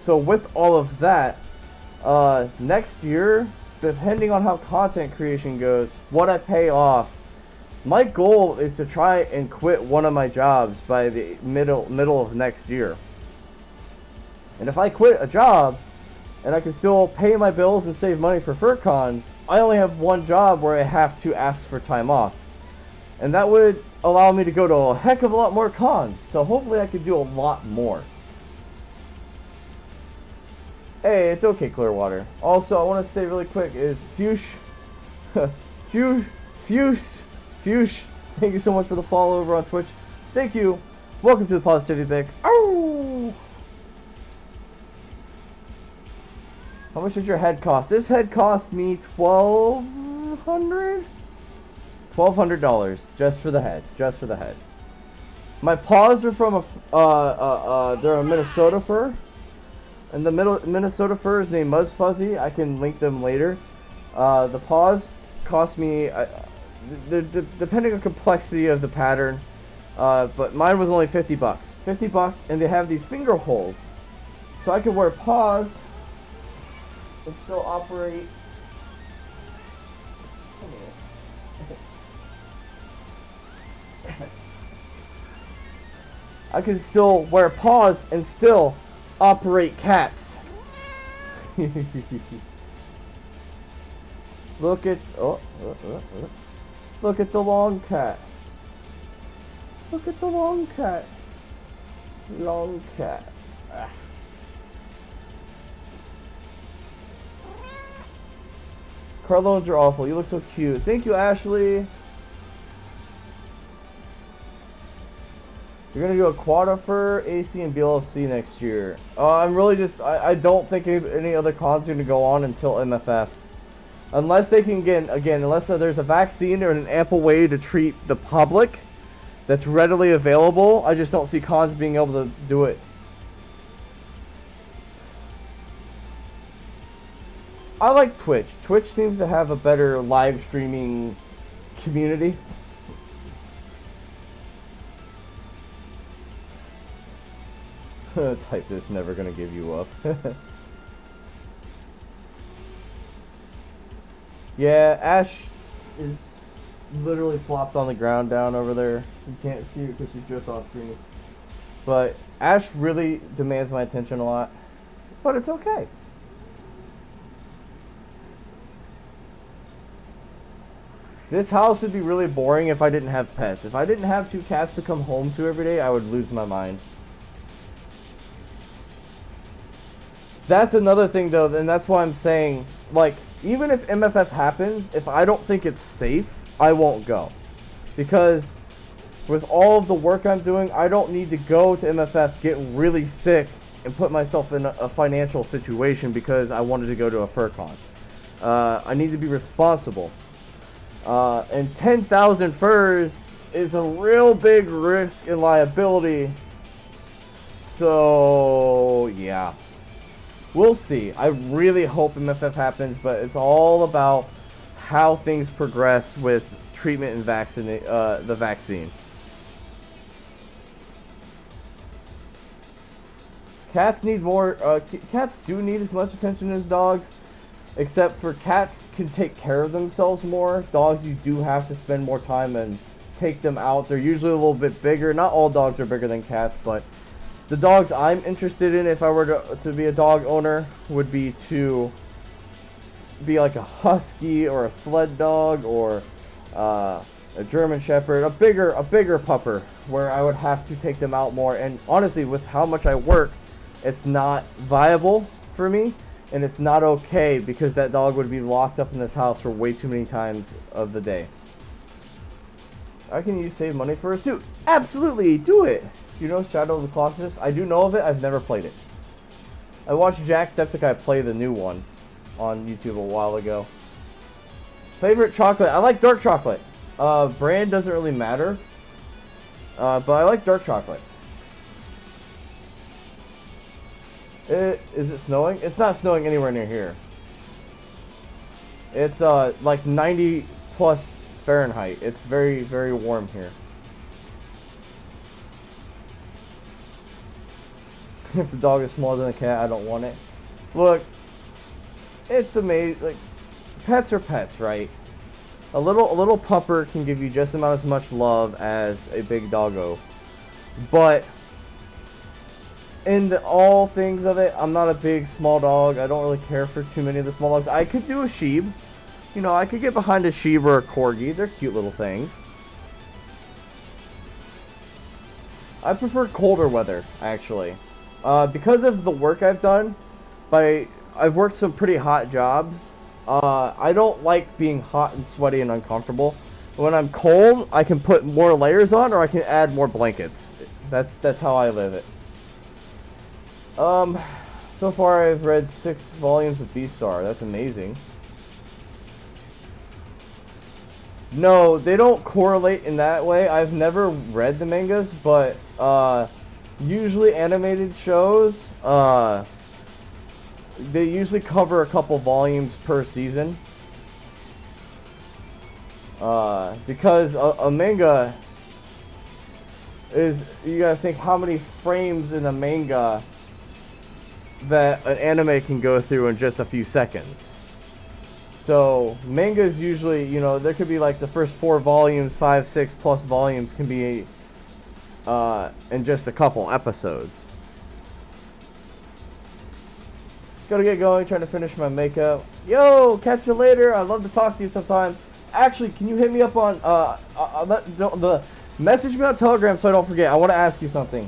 So with all of that, next year, depending on how content creation goes, what I pay off, my goal is to try and quit one of my jobs by the middle of next year. And if I quit a job and I can still pay my bills and save money for fur cons, I only have one job where I have to ask for time off. And that would allow me to go to a heck of a lot more cons. So hopefully I could do a lot more. Hey, it's okay, Clearwater. Also, I want to say really quick is Fush, thank you so much for the follow over on Twitch. Thank you. Welcome to the Positivity Pick. Oh! How much did your head cost? This head cost me $1,200 just for the head. Just for the head. My paws are from they're a Minnesota fur. And the Minnesota fur is named Muzz Fuzzy. I can link them later. The paws cost me, depending on complexity of the pattern, but mine was only $50. $50, and they have these finger holes. So I can wear paws and still operate. I can still wear paws and still operate cats. Look at look at the long cat. Look at the long cat. Long cat. Ah. Car loans are awful. You look so cute. Thank you, Ashley. You're gonna do a Quadrifer, AC, and BLFC next year. I'm really just, I don't think any other cons are gonna go on until MFF. Unless they can unless there's a vaccine or an ample way to treat the public that's readily available, I just don't see cons being able to do it. I like Twitch. Twitch seems to have a better live streaming community. Type this, never gonna give you up. Yeah, Ash is literally flopped on the ground down over there. You can't see her because she's just off screen. But Ash really demands my attention a lot. But it's okay. This house would be really boring if I didn't have pets. If I didn't have 2 cats to come home to every day, I would lose my mind. That's another thing though, and that's why I'm saying, like, even if MFF happens, if I don't think it's safe, I won't go. Because with all of the work I'm doing, I don't need to go to MFF, get really sick, and put myself in a financial situation because I wanted to go to a FurCon. I need to be responsible. And 10,000 furs is a real big risk and liability. So, yeah. We'll see. I really hope MFF happens, but it's all about how things progress with treatment and the vaccine. Cats need more. Cats do need as much attention as dogs, except for cats can take care of themselves more. Dogs, you do have to spend more time and take them out. They're usually a little bit bigger. Not all dogs are bigger than cats, but the dogs I'm interested in, if I were to be a dog owner, would be to be like a husky or a sled dog or a German Shepherd, a bigger pupper, where I would have to take them out more. And honestly, with how much I work, it's not viable for me, and it's not okay because that dog would be locked up in this house for way too many times of the day. How can you save money for a suit? Absolutely, do it. You know Shadow of the Colossus? I do know of it. I've never played it. I watched Jacksepticeye play the new one on YouTube a while ago. Favorite chocolate? I like dark chocolate. Brand doesn't really matter. But I like dark chocolate. Is it snowing? It's not snowing anywhere near here. It's like 90 plus Fahrenheit. It's very, very warm here. If the dog is smaller than a cat, I don't want it. Look, it's amazing. Like, pets are pets, right? A little pupper can give you just about as much love as a big doggo. But in all things of it, I'm not a big small dog. I don't really care for too many of the small dogs. I could do a sheep. You know, I could get behind a sheep or a corgi. They're cute little things. I prefer colder weather, actually. Because of the work I've done, I've worked some pretty hot jobs. I don't like being hot and sweaty and uncomfortable. When I'm cold, I can put more layers on, or I can add more blankets. That's how I live it. So far I've read 6 volumes of Beastar. That's amazing. No, they don't correlate in that way. I've never read the mangas, but usually animated shows, they usually cover a couple volumes per season. Because a manga is, you gotta think how many frames in a manga that an anime can go through in just a few seconds. So mangas usually, you know, there could be like the first 4 volumes, 5, 6 plus volumes can be in just a couple episodes. Gotta get going, trying to finish my makeup. Yo, catch you later. I'd love to talk to you sometime. Actually, can you hit me up on the message me on Telegram so I don't forget. I want to ask you something.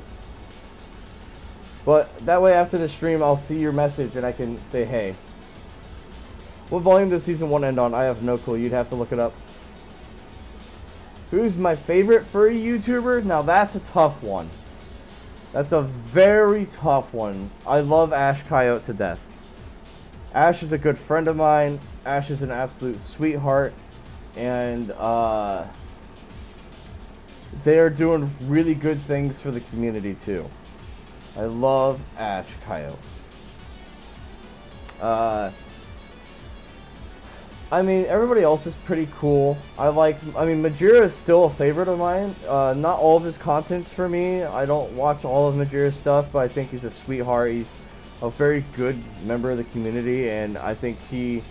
But that way after the stream I'll see your message and I can say hey. What volume does season 1 end on? I have no clue. You'd have to look it up. Who's my favorite furry YouTuber? Now that's a tough one. That's a very tough one. I love Ash Coyote to death. Ash is a good friend of mine. Ash is an absolute sweetheart. And they are doing really good things for the community too. I love Ash Coyote. I mean, everybody else is pretty cool. I mean, Majira is still a favorite of mine. Not all of his content's for me. I don't watch all of Majira's stuff, but I think he's a sweetheart. He's a very good member of the community, and I think he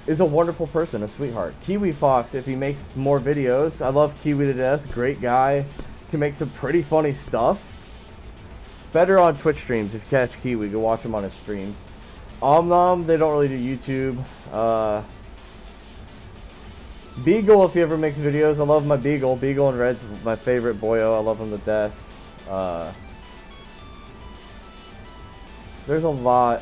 is a wonderful person, a sweetheart. Kiwi Fox, if he makes more videos. I love Kiwi to death. Great guy. Can make some pretty funny stuff. Better on Twitch streams. If you catch Kiwi, go watch him on his streams. Omnom, they don't really do YouTube. Beagle, if he ever makes videos. I love my Beagle. Beagle and Red's my favorite boyo. I love him to death. There's a lot.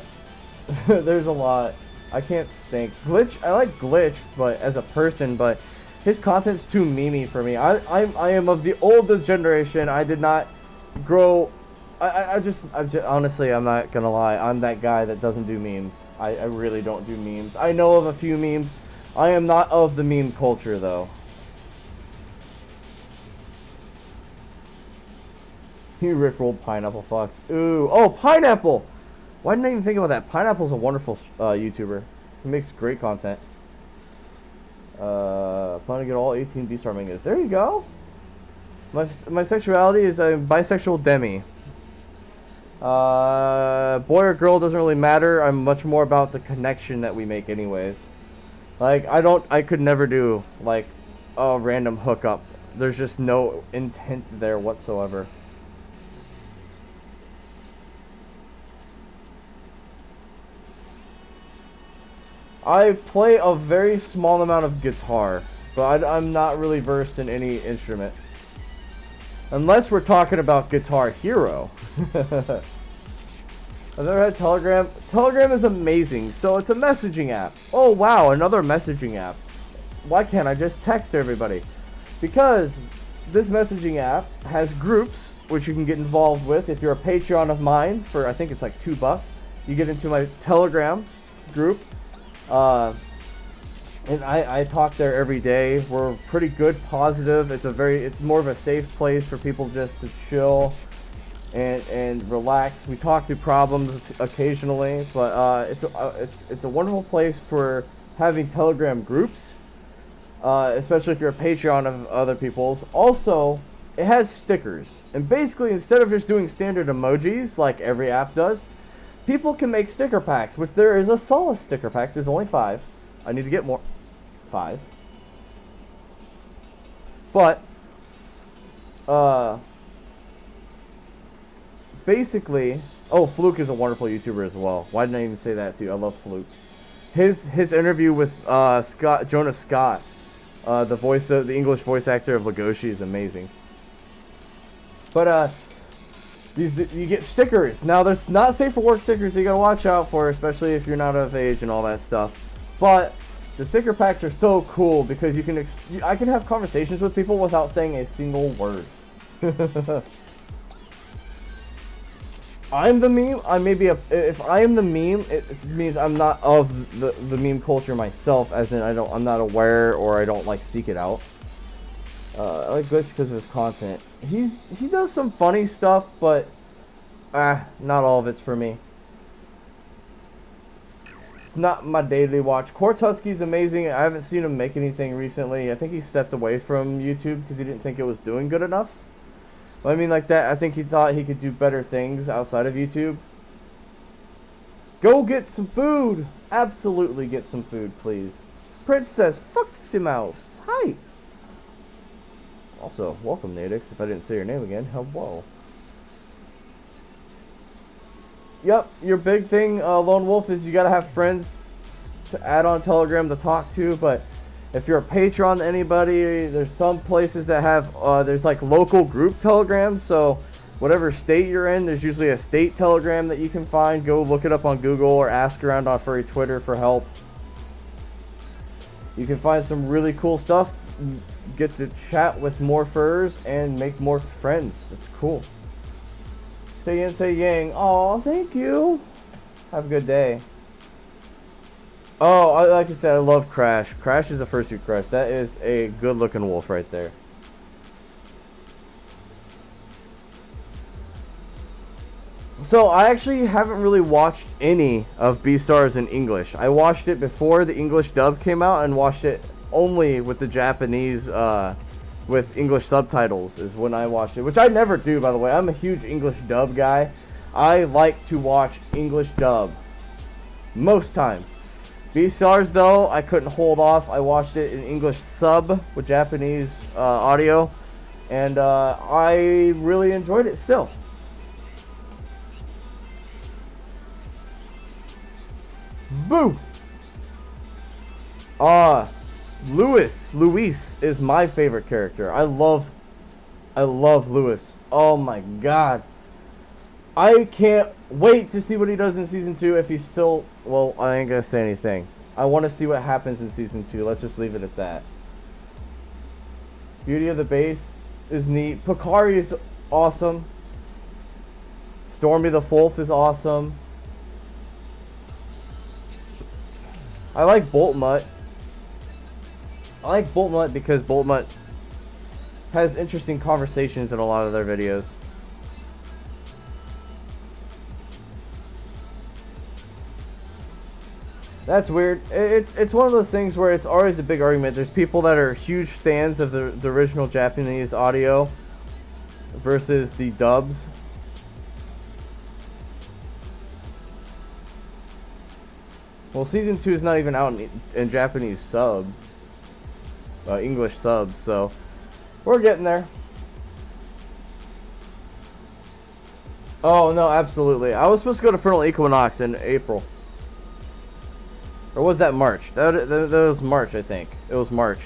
There's a lot. I can't think. Glitch, I like Glitch, but as a person, but his content's too memey for me. I am of the older generation. I did not grow. I just honestly, I'm not gonna lie. I'm that guy that doesn't do memes. I really don't do memes. I know of a few memes. I am not of the meme culture though. You rickrolled Pineapple Fox. Ooh, oh, Pineapple! Why didn't I even think about that? Pineapple's a wonderful YouTuber. He makes great content. Plan to get all 18 Beastar mangas. There you go. My sexuality is a bisexual demi. Boy or girl doesn't really matter. I'm much more about the connection that we make anyways. Like, I could never do, like, a random hookup. There's just no intent there whatsoever. I play a very small amount of guitar, but I'm not really versed in any instrument. Unless we're talking about Guitar Hero. I've never had Telegram. Telegram is amazing. So it's a messaging app. Oh wow, another messaging app. Why can't I just text everybody? Because this messaging app has groups which you can get involved with. If you're a Patreon of mine for, I think it's like $2, you get into my Telegram group. And I talk there every day. We're pretty good, positive. It's more of a safe place for people just to chill and relax. We talk through problems occasionally, but it's a wonderful place for having Telegram groups, especially if you're a Patreon of other people's. Also, it has stickers, and basically instead of just doing standard emojis like every app does, people can make sticker packs, which there is a Solace sticker pack. There's only 5. I need to get more. 5. But basically, oh, Fluke is a wonderful YouTuber as well. Why didn't I even say that to you? I love Fluke. His interview with Jonas Scott, the English voice actor of Legoshi, is amazing. But you get stickers. Now, there's not safe for work stickers you gotta watch out for, especially if you're not of age and all that stuff. But the sticker packs are so cool because I can have conversations with people without saying a single word. I'm the meme. If I am the meme, it means I'm not of the meme culture myself. As in, I'm not aware or I don't like seek it out. I like Glitch because of his content. He does some funny stuff, but not all of it's for me. It's not my daily watch. Quartz Husky's amazing. I haven't seen him make anything recently. I think he stepped away from YouTube because he didn't think it was doing good enough. But I mean, like that, I think he thought he could do better things outside of YouTube. Go get some food. Absolutely get some food, please. Princess Foxy Mouse. Hi. Also, welcome, Nadix. If I didn't say your name again, hello. Yep, your big thing, Lone Wolf, is you gotta have friends to add on Telegram to talk to. But if you're a patron to anybody, there's some places that have, there's like local group telegrams. So whatever state you're in, there's usually a state telegram that you can find. Go look it up on Google or ask around on Furry Twitter for help. You can find some really cool stuff. Get to chat with more furs and make more friends. It's cool. Say yin, say yang. Oh, thank you. Have a good day. Oh, like I said, I love Crash. Crash is a Fursuit Crush. That is a good-looking wolf right there. So, I actually haven't really watched any of Beastars in English. I watched it before the English dub came out and watched it only with the Japanese, with English subtitles is when I watched it, which I never do, by the way. I'm a huge English dub guy. I like to watch English dub most times. Beastars, though, I couldn't hold off. I watched it in English sub with Japanese audio, and I really enjoyed it still. Boo! Luis is my favorite character. I love Luis. Oh my god. I can't wait to see what he does in Season 2 if he's still... Well, I ain't gonna say anything. I want to see what happens in Season 2. Let's just leave it at that. Beauty of the Base is neat. Picari is awesome. Stormy the Wolf is awesome. I like Bolt Mutt. I like Bolt Mutt because Bolt Mutt has interesting conversations in a lot of their videos. That's weird. It's one of those things where it's always a big argument. There's people that are huge fans of the original Japanese audio versus the dubs. Well, Season 2 is not even out in Japanese sub. English subs, so we're getting there. Oh, no, absolutely. I was supposed to go to Fernal Equinox in April. Or was that March? That was March, I think. It was March.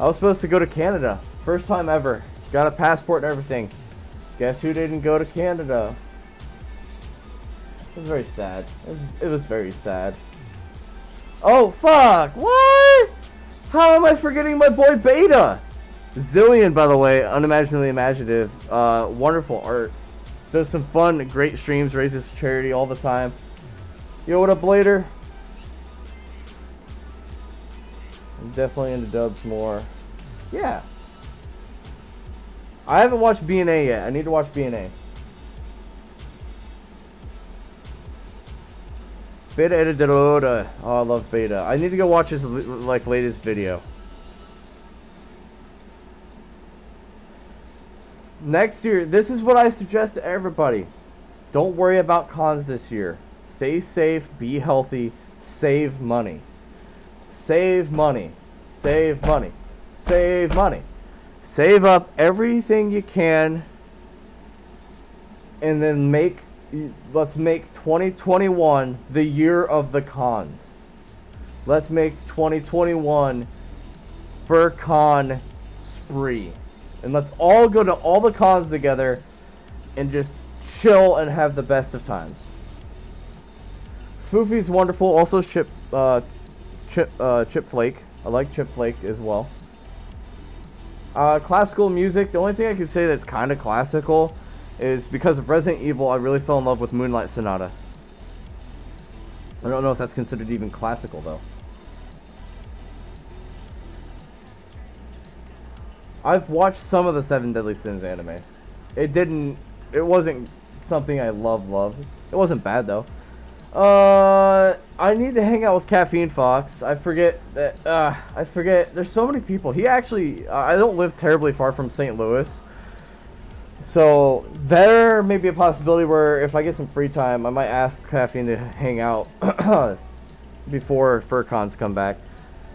I was supposed to go to Canada. First time ever. Got a passport and everything. Guess who didn't go to Canada? It was very sad. It was very sad. Oh, fuck! What? How am I forgetting my boy Beta? Zillion, by the way, unimaginably imaginative. Wonderful art. Does some fun, great streams, raises charity all the time. Yo, what up, Blader? I'm definitely into dubs more. Yeah. I haven't watched B&A yet. I need to watch B&A. Beta Editora. Oh, I love Beta. I need to go watch his like latest video. Next year, this is what I suggest to everybody. Don't worry about cons this year. Stay safe, be healthy, save money. Save money. Save money. Save money. Save up everything you can and then let's make 2021 the year of the cons. Let's make 2021 FurCon spree. And let's all go to all the cons together and just chill and have the best of times. Foofy's wonderful. Also Chip Flake. I like Chip Flake as well. Classical music. The only thing I could say that's kind of classical is because of Resident Evil, I really fell in love with Moonlight Sonata. I don't know if that's considered even classical though. I've watched some of the Seven Deadly Sins anime. It wasn't something I loved. It wasn't bad though. I need to hang out with Caffeine Fox. I forget there's so many people. He actually, I don't live terribly far from St. Louis. So there may be a possibility where if I get some free time, I might ask Caffeine to hang out before FurCons come back.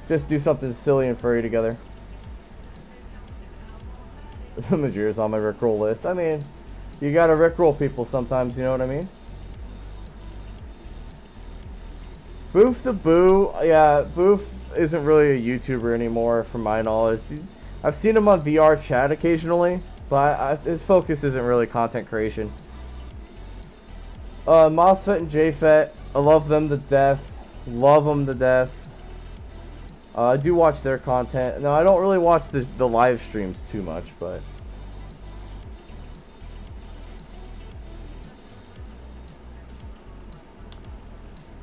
Just do something silly and furry together. Major's on my Rickroll list. I mean, you gotta Rickroll people sometimes, you know what I mean? Boof the Boo, yeah, Boof isn't really a YouTuber anymore, from my knowledge. I've seen him on VR chat occasionally, but his focus isn't really content creation. MOSFET and JFET, I love them to death. Love them to death. I do watch their content. No, I don't really watch the live streams too much, but...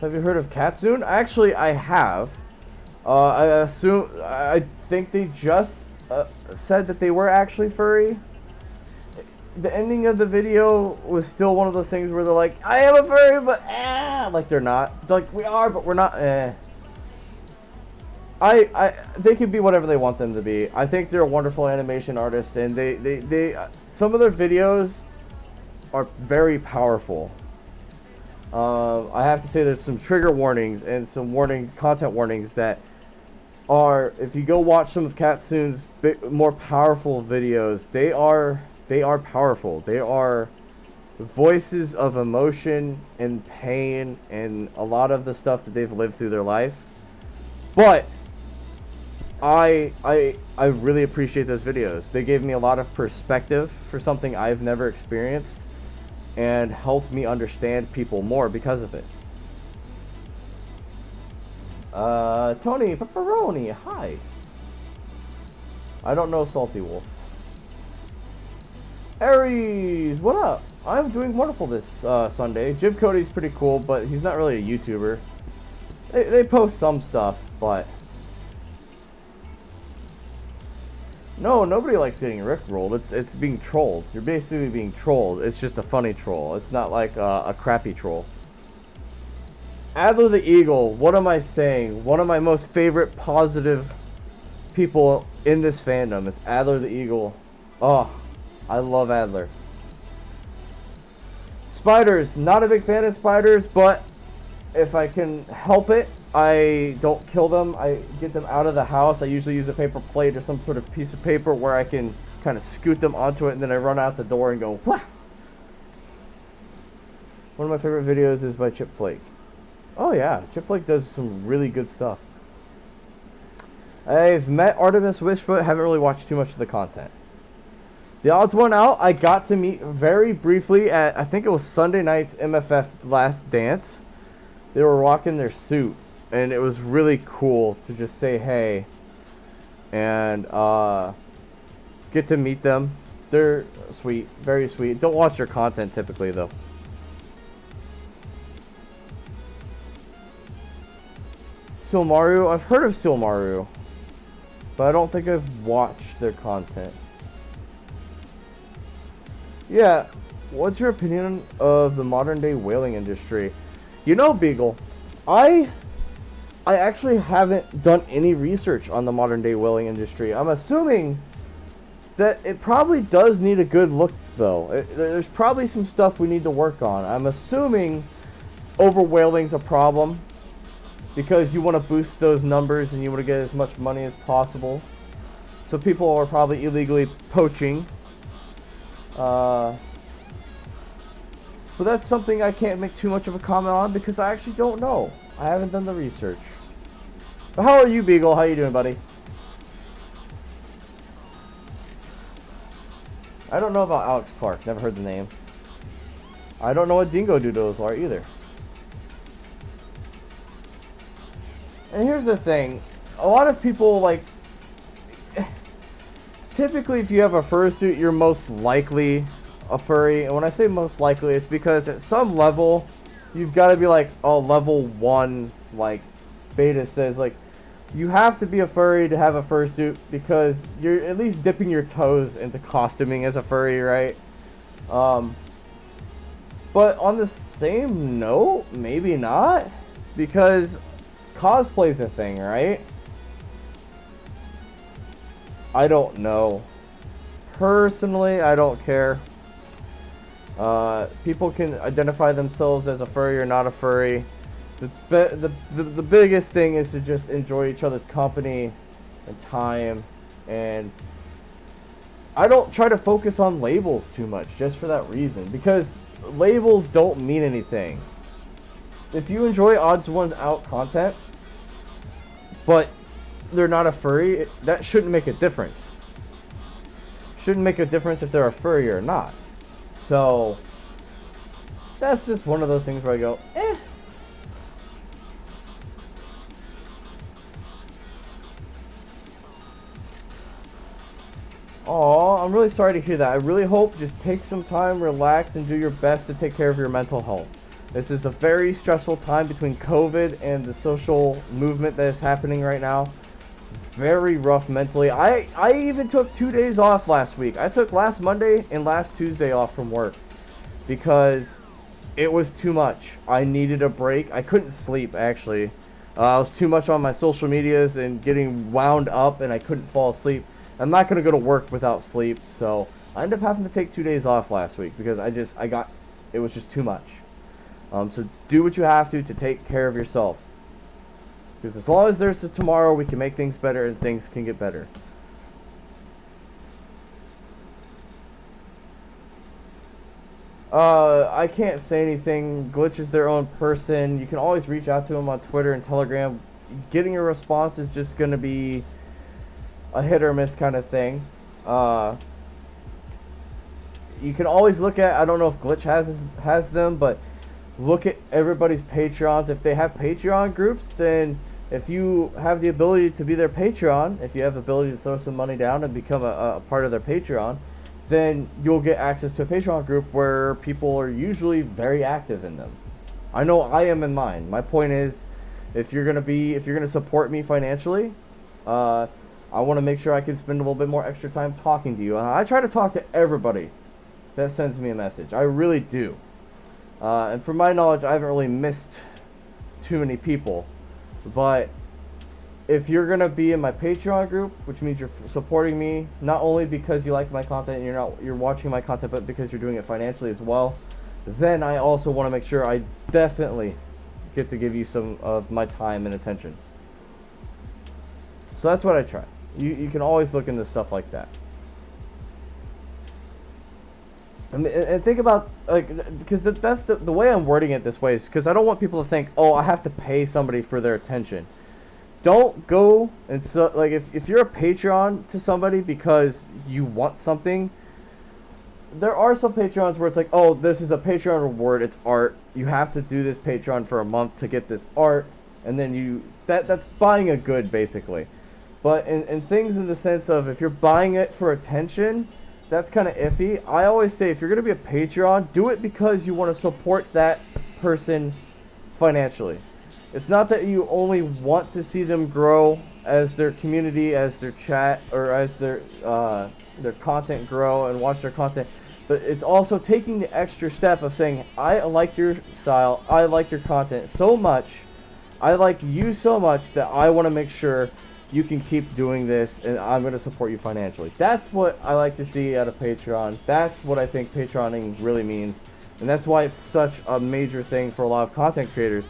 Have you heard of Katsune? Actually, I have. I think they just said that they were actually furry. The ending of the video was still one of those things where they're like, I am a furry, but like they're not. They're like, we are, but we're not. They can be whatever they want them to be. I think they're a wonderful animation artist, and they some of their videos are very powerful. I have to say there's some trigger warnings and some content warnings that are, if you go watch some of Katsune's more powerful videos, they are powerful. They are voices of emotion and pain and a lot of the stuff that they've lived through their life. But I really appreciate those videos. They gave me a lot of perspective for something I've never experienced, and helped me understand people more because of it. Tony Pepperoni, hi. I don't know Salty Wolf. Aries, what up? I'm doing wonderful this Sunday. Jim Cody's pretty cool, but he's not really a YouTuber. They post some stuff, but... No, nobody likes getting rickrolled. It's being trolled. You're basically being trolled. It's just a funny troll. It's not like a crappy troll. Adler the Eagle, what am I saying? One of my most favorite positive people in this fandom is Adler the Eagle. Oh, I love Adler. Spiders, not a big fan of spiders, but if I can help it, I don't kill them. I get them out of the house. I usually use a paper plate or some sort of piece of paper where I can kind of scoot them onto it, and then I run out the door and go, wah! One of my favorite videos is by Chip Flake. Oh yeah, Chip Flake does some really good stuff. I've met Artemis Wishfoot, haven't really watched too much of the content. The odds one out, I got to meet very briefly at, I think it was Sunday night's MFF Last Dance. They were rocking their suit, and it was really cool to just say hey and get to meet them. They're sweet, very sweet. Don't watch their content typically, though. Silmaru, I've heard of Silmaru, but I don't think I've watched their content. Yeah, what's your opinion of the modern day whaling industry? You know, Beagle, I actually haven't done any research on the modern day whaling industry. I'm assuming that it probably does need a good look, though. There's probably some stuff we need to work on. I'm assuming overwhaling's a problem because you want to boost those numbers and you want to get as much money as possible. So people are probably illegally poaching. So that's something I can't make too much of a comment on because I actually don't know. I haven't done the research. But how are you, Beagle? How you doing, buddy? I don't know about Alex Clark. Never heard the name. I don't know what dingo doodles are either. And here's the thing. A lot of people, like... Typically, if you have a fursuit, you're most likely a furry. And when I say most likely, it's because at some level, you've got to be like, oh, level 1, like, beta says, like, you have to be a furry to have a fursuit because you're at least dipping your toes into costuming as a furry, right? But on the same note, maybe not, because cosplay's a thing, right? I don't know. Personally, I don't care. People can identify themselves as a furry or not a furry. The biggest thing is to just enjoy each other's company and time, and I don't try to focus on labels too much just for that reason, because labels don't mean anything. If you enjoy odds ones out content, but they're not a furry, that shouldn't make a difference. Shouldn't make a difference if they're a furry or not. So that's just one of those things where I go, eh. Aw, I'm really sorry to hear that. I really hope just take some time, relax, and do your best to take care of your mental health. This is a very stressful time between COVID and the social movement that is happening right now. Very rough mentally. I even took 2 days off last week. I took last Monday and last Tuesday off from work because it was too much. I needed a break. I couldn't sleep, actually. I was too much on my social medias and getting wound up, and I couldn't fall asleep. I'm not going to go to work without sleep, so I ended up having to take 2 days off last week because it was just too much. So do what you have to take care of yourself. Because as long as there's a tomorrow, we can make things better and things can get better. I can't say anything. Glitch is their own person. You can always reach out to them on Twitter and Telegram. Getting a response is just going to be a hit or miss kind of thing. You can always look at, I don't know if Glitch has them, but look at everybody's Patreons. If they have Patreon groups, then if you have the ability to be their Patreon, if you have the ability to throw some money down and become a part of their Patreon, then you'll get access to a Patreon group where people are usually very active in them. I know I am in mine. My point is, if you're gonna support me financially, I want to make sure I can spend a little bit more extra time talking to you. I try to talk to everybody that sends me a message. I really do. And from my knowledge, I haven't really missed too many people. But if you're going to be in my Patreon group, which means you're supporting me, not only because you like my content and you're watching my content, but because you're doing it financially as well, then I also want to make sure I definitely get to give you some of my time and attention. So that's what I try. You can always look into stuff like that. And think about, like, because that's the way I'm wording it this way is because I don't want people to think, oh, I have to pay somebody for their attention. don't go and so like if you're a Patreon to somebody because you want something, there are some Patreons where it's like, oh, this is a Patreon reward, it's art, you have to do this Patreon for a month to get this art, and then that's buying a good basically. But in things in the sense of if you're buying it for attention, that's kind of iffy. I always say if you're going to be a Patreon, do it because you want to support that person financially. It's not that you only want to see them grow as their community, as their chat, or as their content grow and watch their content. But it's also taking the extra step of saying, I like your style, I like your content so much, I like you so much that I want to make sure you can keep doing this, and I'm going to support you financially. That's what I like to see out of Patreon. That's what I think Patreoning really means. And that's why it's such a major thing for a lot of content creators.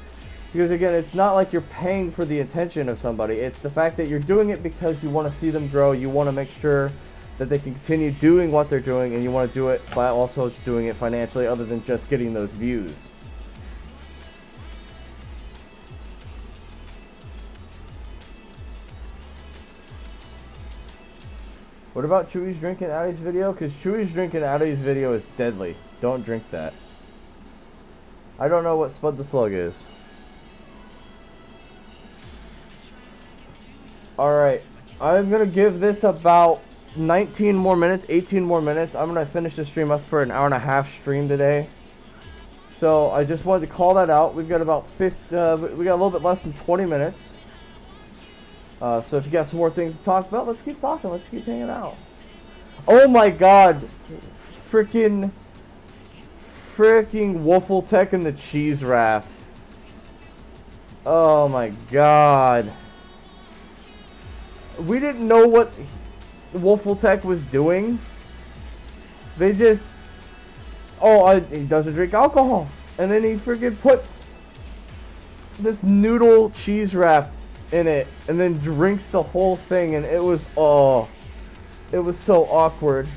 Because again, it's not like you're paying for the attention of somebody. It's the fact that you're doing it because you want to see them grow. You want to make sure that they can continue doing what they're doing, and you want to do it by also doing it financially other than just getting those views. What about Chewy's drinking Addie's video? Because Chewy's drinking Addie's video is deadly. Don't drink that. I don't know what Spud the Slug is. Alright. I'm going to give this about 19 more minutes, 18 more minutes. I'm going to finish the stream up for an hour and a half stream today. So I just wanted to call that out. We've got about we got a little bit less than 20 minutes. So if you got some more things to talk about, let's keep talking. Let's keep hanging out. Oh my god. Freaking Waffle Tech and the cheese raft. Oh my god. We didn't know what Waffle Tech was doing. They just... Oh, he doesn't drink alcohol. And then he freaking puts this noodle cheese raft in it and then drinks the whole thing, and it was it was so awkward.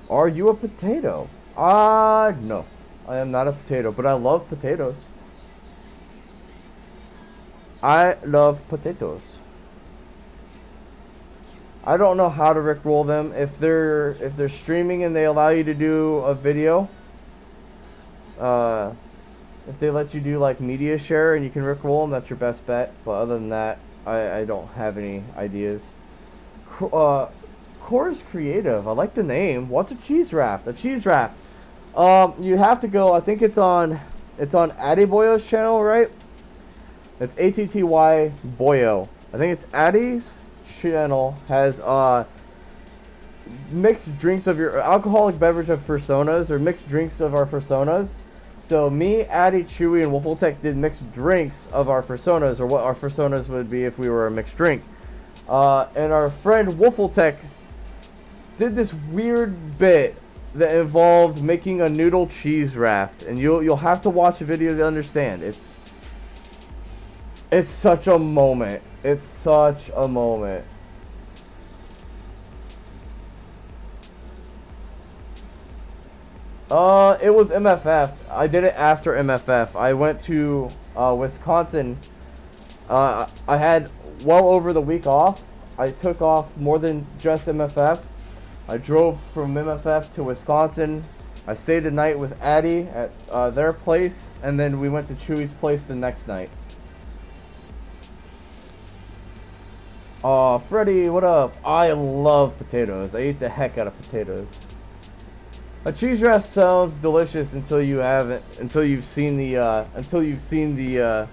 Are you a potato? No, I am not a potato, but I love potatoes. I love potatoes. I don't know how to rickroll them. If they're streaming and they allow you to do a video, if they let you do like media share and you can rickroll them, that's your best bet. But other than that, I don't have any ideas. Core's Creative. I like the name. What's a cheese raft? A cheese raft. You have to go. I think it's on Addy Boyo's channel, right? It's ATTY Boyo. I think it's Addy's channel has mixed drinks of your alcoholic beverage of personas, or mixed drinks of our personas. So me, Addy, Chewy, and Waffletech did mixed drinks of our personas, or what our personas would be if we were a mixed drink. And our friend Waffletech did this weird bit that involved making a noodle cheese raft, and you'll have to watch the video to understand. It's such a moment. It's such a moment. It was MFF. I did it after MFF. I went to Wisconsin. I had well over the week off. I took off more than just MFF. I drove from MFF to Wisconsin. I stayed the night with Addy at their place, and then we went to Chewy's place the next night. Freddy, what up? I love potatoes. I eat the heck out of potatoes. A cheese raft sounds delicious until you haven't, until you've seen the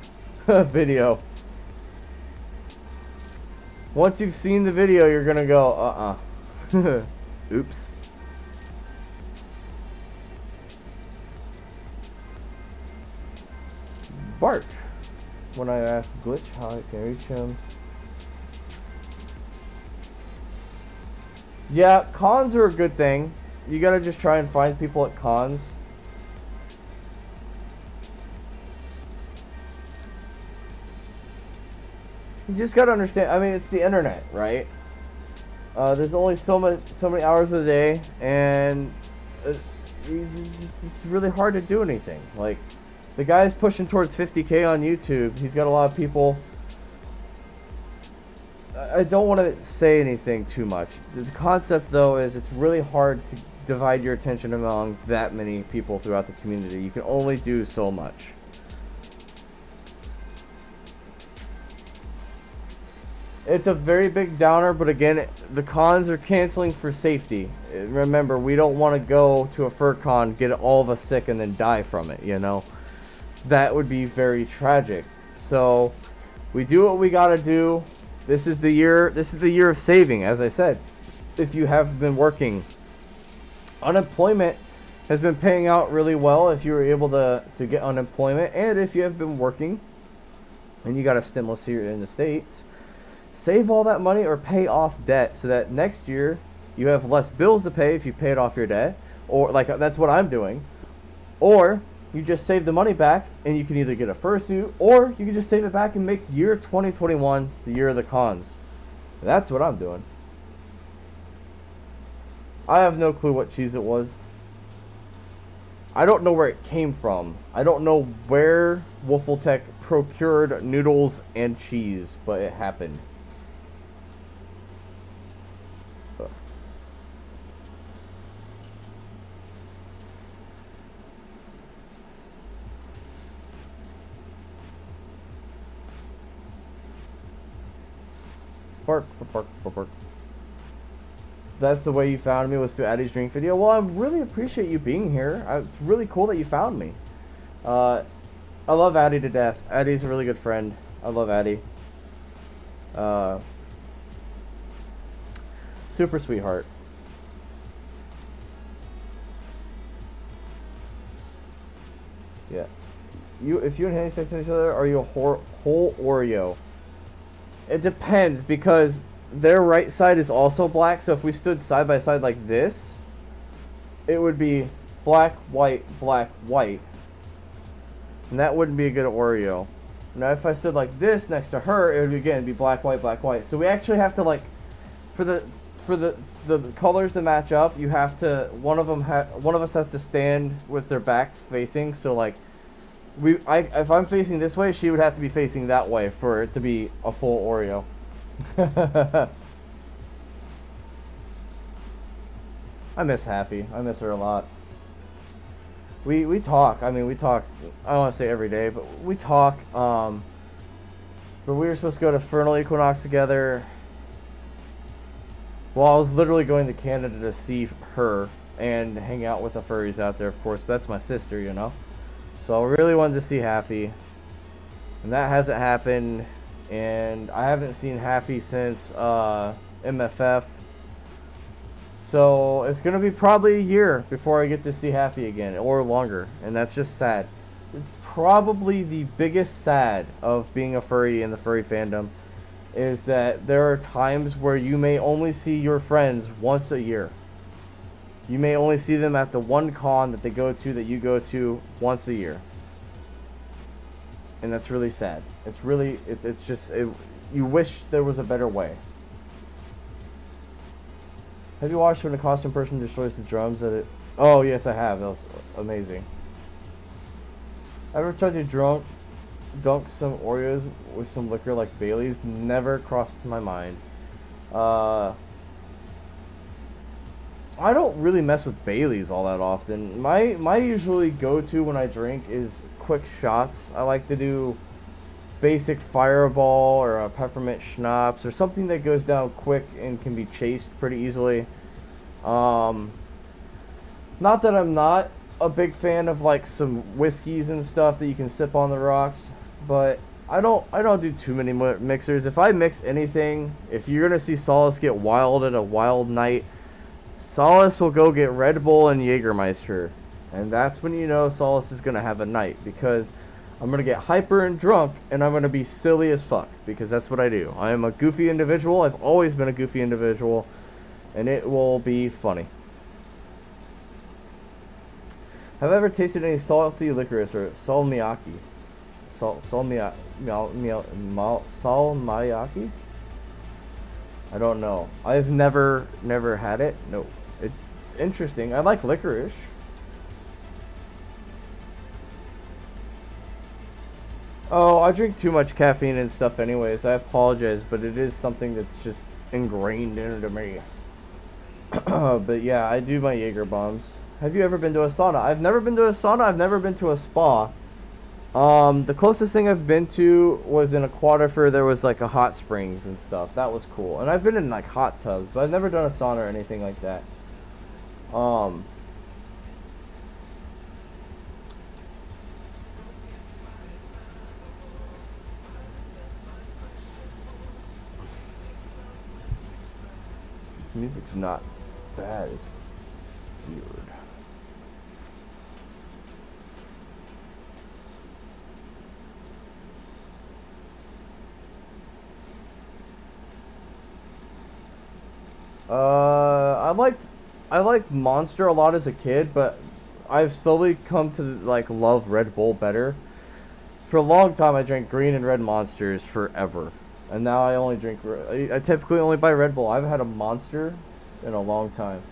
video. Once you've seen the video, you're gonna go, oops. Bart. When I asked Glitch how I can reach him. Yeah, cons are a good thing. You gotta just try and find people at cons. You just gotta understand, I mean, it's the internet, right? There's only so many hours of the day, and it's really hard to do anything. Like, The guy's pushing towards 50K on YouTube. He's got a lot of people. I don't want to say anything too much. The concept, though, is it's really hard to divide your attention among that many people throughout the community. You can only do so much. It's a very big downer, but again, the cons are canceling for safety. Remember, we don't want to go to a fur con, get all of us sick, and then die from it, you know? That would be very tragic. So, we do what we gotta do. This is the year of saving, as I said. If you have been working, unemployment has been paying out really well if you were able to get unemployment, and if you have been working and you got a stimulus here in the States, save all that money or pay off debt so that next year you have less bills to pay if you paid off your debt, or like that's what I'm doing, or you just save the money back and you can either get a fursuit or you can just save it back and make year 2021 the year of the cons. That's what I'm doing. I have no clue what cheese it was. I don't know where it came from. I don't know where Wolfeltech procured noodles and cheese, but it happened. Bark, bark, bark, bark. That's the way you found me, was through Addie's drink video. Well, I really appreciate you being here. It's really cool that you found me. I love Addie to death. Addie's a really good friend. I love Addie. Super sweetheart. Yeah. If you and Henny sex with each other, are you a whole Oreo? It depends, because their right side is also black, so if we stood side by side like this, it would be black, white, white. And that wouldn't be a good Oreo. Now if I stood like this next to her, it would again be black, white. So we actually have to, like, for the colors to match up, you have to, one of us has to stand with their back facing, so like if I'm facing this way, she would have to be facing that way for it to be a full Oreo. I miss Happy. I miss her a lot. We talk. I mean, we talk. I don't want to say every day, but we talk. But we were supposed to go to Fernal Equinox together. Well, I was literally going to Canada to see her and hang out with the furries out there, of course. But that's my sister, you know. So I really wanted to see Happy, and that hasn't happened, and I haven't seen Happy since MFF, so it's going to be probably a year before I get to see Happy again, or longer, and that's just sad. It's probably the biggest sad of being a furry in the furry fandom, is that there are times where you may only see your friends once a year. You may only see them at the one con that they go to, that you go to once a year. And that's really sad. It's really, it's just, you wish there was a better way. Have you watched when a costume person destroys the drums at it? Oh, yes, I have. That was amazing. Ever tried to dunk some Oreos with some liquor like Bailey's? Never crossed my mind. I don't really mess with Baileys all that often. My usually go-to when I drink is quick shots. I like to do basic Fireball or a peppermint schnapps or something that goes down quick and can be chased pretty easily. Not that I'm not a big fan of like some whiskeys and stuff that you can sip on the rocks, but I don't do too many mixers. If I mix anything, if you're gonna see Solace get wild at a wild night, Solace will go get Red Bull and Jägermeister, and that's when you know Solace is going to have a night, because I'm going to get hyper and drunk, and I'm going to be silly as fuck, because that's what I do. I am a goofy individual. I've always been a goofy individual, and it will be funny. Have I ever tasted any salty licorice or salmiakki? Salmiakki? I don't know. I've never had it. No. It's interesting. I like licorice. Oh, I drink too much caffeine and stuff anyways. I apologize, but it is something that's just ingrained into me. But yeah, I do my Jaeger bombs. Have you ever been to a sauna? I've never been to a sauna. I've never been to a spa. The closest thing I've been to was in a Aquatifer. There was like a hot springs and stuff. That was cool. And I've been in like hot tubs, but I've never done a sauna or anything like that. This music's not bad. It's weird. I liked Monster a lot as a kid, but I've slowly come to like love Red Bull better. For a long time, I drank green and red Monsters forever, and now I only drink. I typically only buy Red Bull. I haven't had a Monster in a long time.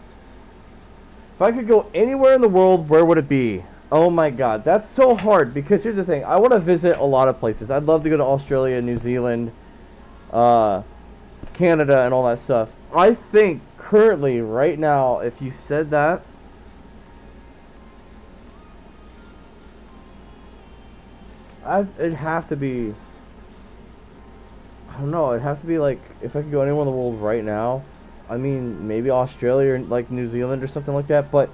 If I could go anywhere in the world, where would it be? Oh my God, that's so hard because here's the thing. I want to visit a lot of places. I'd love to go to Australia, New Zealand, Canada, and all that stuff. I think currently, right now, if you said that, it'd have to be. I don't know. It'd have to be like if I could go anywhere in the world right now. I mean, maybe Australia or like New Zealand or something like that. But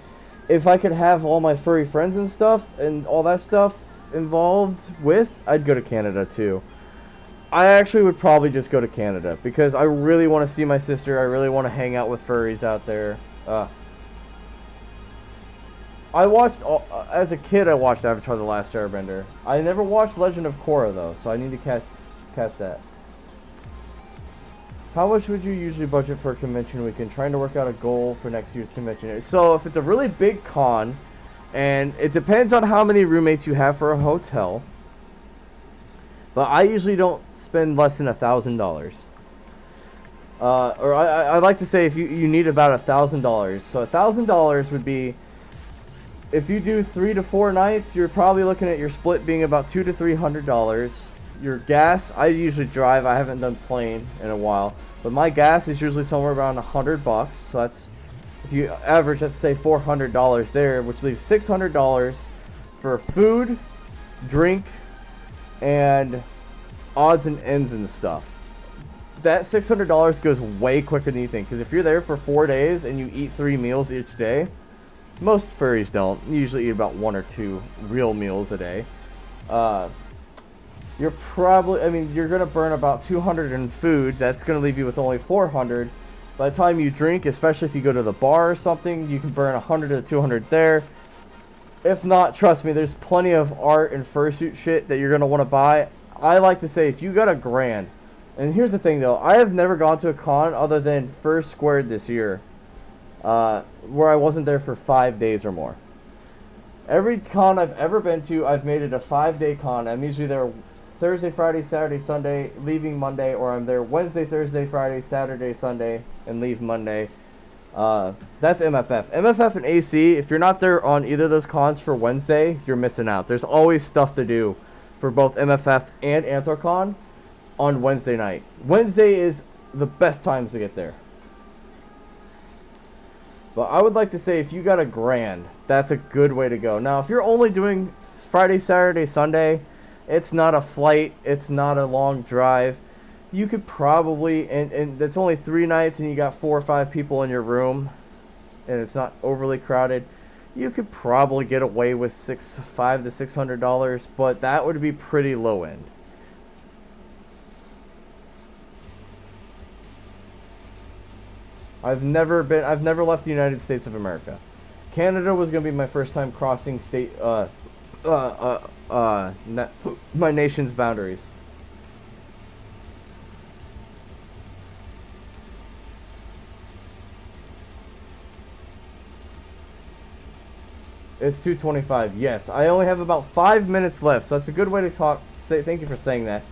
if I could have all my furry friends and stuff and all that stuff involved with, I'd go to Canada too. I actually would probably just go to Canada because I really want to see my sister. I really want to hang out with furries out there. I watched, as a kid, I watched Avatar: The Last Airbender. I never watched Legend of Korra though, so I need to catch that. How much would you usually budget for a convention weekend? Trying to work out a goal for next year's convention. So if it's a really big con, and it depends on how many roommates you have for a hotel, but I usually don't spend less than $1,000. Or I like to say if you need about $1,000. So $1,000 would be, if you do 3 to 4 nights, you're probably looking at your split being about $200 to $300. Your gas, I usually drive. I haven't done plane in a while, but my gas is usually somewhere around $100. So that's, if you average, let's say $400 there, which leaves $600 for food, drink, and odds and ends and stuff. That $600 goes way quicker than you think, because if you're there for 4 days and you eat 3 meals each day, most furries don't. You usually eat about 1 or 2 real meals a day. You're probably, I mean, you're going to burn about 200 in food. That's going to leave you with only 400. By the time you drink, especially if you go to the bar or something, you can burn 100 to 200 there. If not, trust me, there's plenty of art and fursuit shit that you're going to want to buy. I like to say, if you got $1,000, and here's the thing though, I have never gone to a con other than First Squared this year, where I wasn't there for 5 days or more. Every con I've ever been to, I've made it a 5-day con. I'm usually there Thursday, Friday, Saturday, Sunday, leaving Monday, or I'm there Wednesday, Thursday, Friday, Saturday, Sunday, and leave Monday. That's MFF. MFF and AC, if you're not there on either of those cons for Wednesday, you're missing out. There's always stuff to do for both MFF and Anthrocon on Wednesday night. Wednesday is the best times to get there. But I would like to say if you got $1,000, that's a good way to go. Now, if you're only doing Friday, Saturday, Sunday, it's not a flight, it's not a long drive. You could probably, and that's only 3 nights and you got 4 or 5 people in your room, and it's not overly crowded, you could probably get away with $500 to $600, but that would be pretty low end. I've never left the United States of America. Canada was gonna be my first time crossing my nation's boundaries. It's 2:25. Yes, I only have about 5 minutes left, so that's a good way to talk. Thank you for saying that.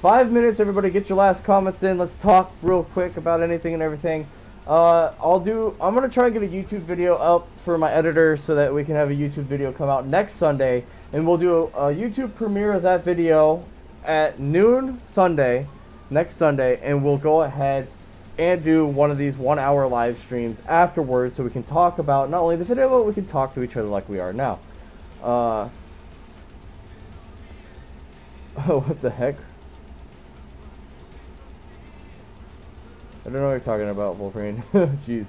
5 minutes, everybody. Get your last comments in. Let's talk real quick about anything and everything. I'm gonna try and get a YouTube video up for my editor so that we can have a YouTube video come out next Sunday. and we'll do a YouTube premiere of that video at noon Sunday, next Sunday, and we'll go ahead and do one of these 1 hour live streams afterwards, so we can talk about not only the video, but we can talk to each other like we are now. Oh, what the heck? I don't know what you're talking about, Wolverine. Jeez.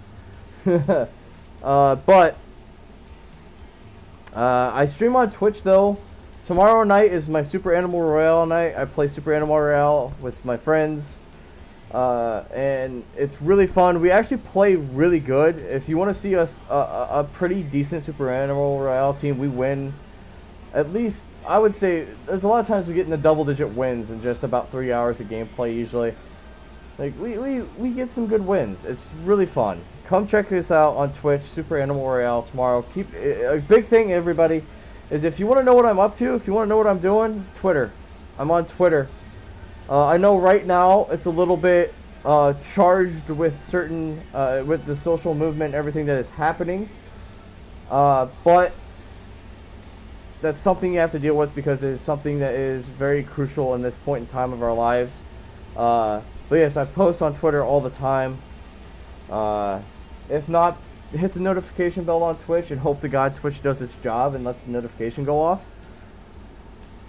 But I stream on Twitch though. Tomorrow night is my Super Animal Royale night. I play Super Animal Royale with my friends. And it's really fun. We actually play really good. If you want to see us a pretty decent Super Animal Royale team, we win. At least, I would say, there's a lot of times we get in the double-digit wins in just about 3 hours of gameplay usually. Like, we get some good wins. It's really fun. Come check us out on Twitch, Super Animal Royale tomorrow. A big thing, everybody, is if you want to know what I'm up to, if you want to know what I'm doing, Twitter. I'm on Twitter. I know right now it's a little bit charged with certain, with the social movement and everything that is happening. But that's something you have to deal with because it is something that is very crucial in this point in time of our lives. But yes, I post on Twitter all the time. If not, hit the notification bell on Twitch and hope to God Twitch does its job and lets the notification go off.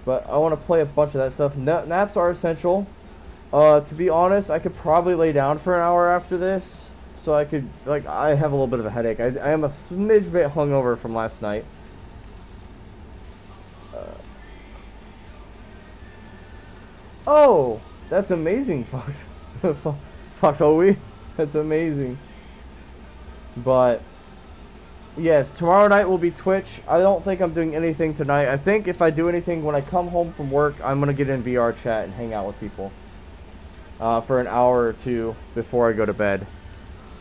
But I want to play a bunch of that stuff. Naps are essential. To be honest, I could probably lay down for an hour after this. So I could, like, I have a little bit of a headache. I am a smidge bit hungover from last night. Oh, that's amazing, Fox. Fox Owie. That's amazing. But yes, tomorrow night will be Twitch. I don't think I'm doing anything tonight. I think if I do anything when I come home from work, I'm gonna get in VR chat and hang out with people for an hour or two before I go to bed.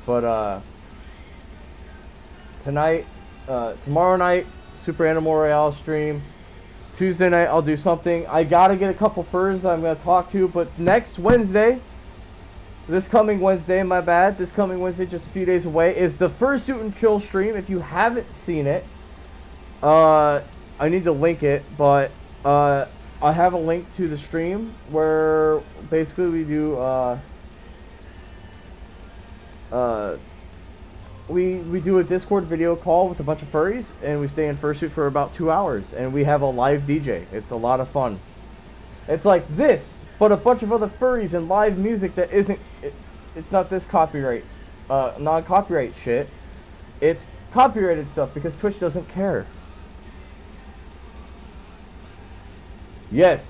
But tonight, tomorrow night, Super Animal Royale stream. Tuesday night I'll do something. I gotta get a couple furs that I'm gonna talk to. But next Wednesday, this coming Wednesday, my bad, this coming Wednesday, just a few days away, is the Fursuit and Chill stream. If you haven't seen it, I need to link it, but I have a link to the stream where basically we do we do a Discord video call with a bunch of furries, and we stay in Fursuit for about 2 hours, and we have a live DJ. It's a lot of fun. It's like this, but a bunch of other furries and live music that isn't, it's not this copyright, non-copyright shit. It's copyrighted stuff because Twitch doesn't care. Yes.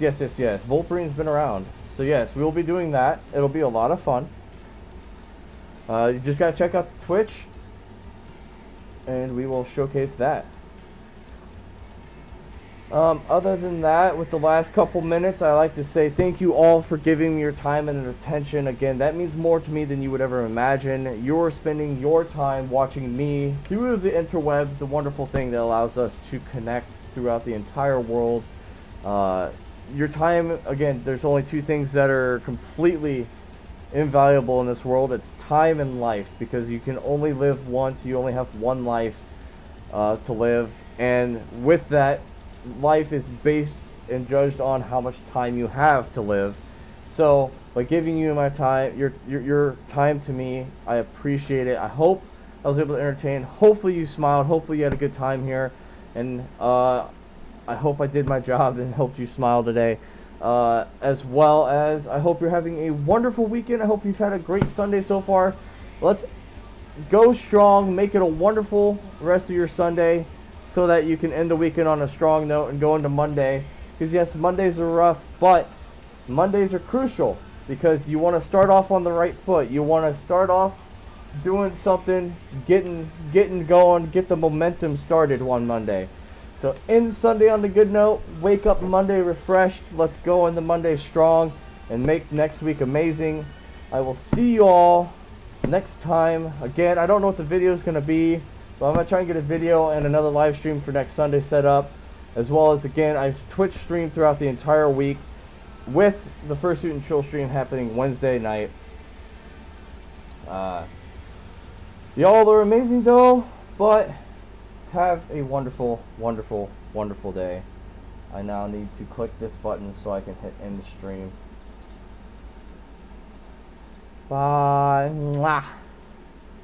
Wolverine's been around. So yes, we will be doing that. It'll be a lot of fun. You just gotta check out the Twitch, and we will showcase that. Other than that, with the last couple minutes, I like to say thank you all for giving me your time and attention. Again, that means more to me than you would ever imagine. You're spending your time watching me through the interwebs, the wonderful thing that allows us to connect throughout the entire world. Your time, again, there's only two things that are completely invaluable in this world. It's time and life, because you can only live once. You only have one life to live, and with that, life is based and judged on how much time you have to live. So by giving you my time, your time to me, I appreciate it. I hope I was able to entertain. Hopefully you smiled. Hopefully you had a good time here, and I hope I did my job and helped you smile today. As well as I hope you're having a wonderful weekend. I hope you've had a great Sunday so far. Let's go strong, make it a wonderful rest of your Sunday, so that you can end the weekend on a strong note and go into Monday. Because yes, Mondays are rough, but Mondays are crucial, because you want to start off on the right foot. You want to start off doing something, getting going, get the momentum started one Monday. So end Sunday on the good note, wake up Monday refreshed. Let's go into Monday strong and make next week amazing. I will see you all next time. Again, I don't know what the video is going to be, but I'm going to try and get a video and another live stream for next Sunday set up. As well as, again, I Twitch stream throughout the entire week, with the Fursuit and Chill stream happening Wednesday night. Y'all are amazing though, but have a wonderful, wonderful, wonderful day. I now need to click this button so I can hit end stream. Bye. Mwah.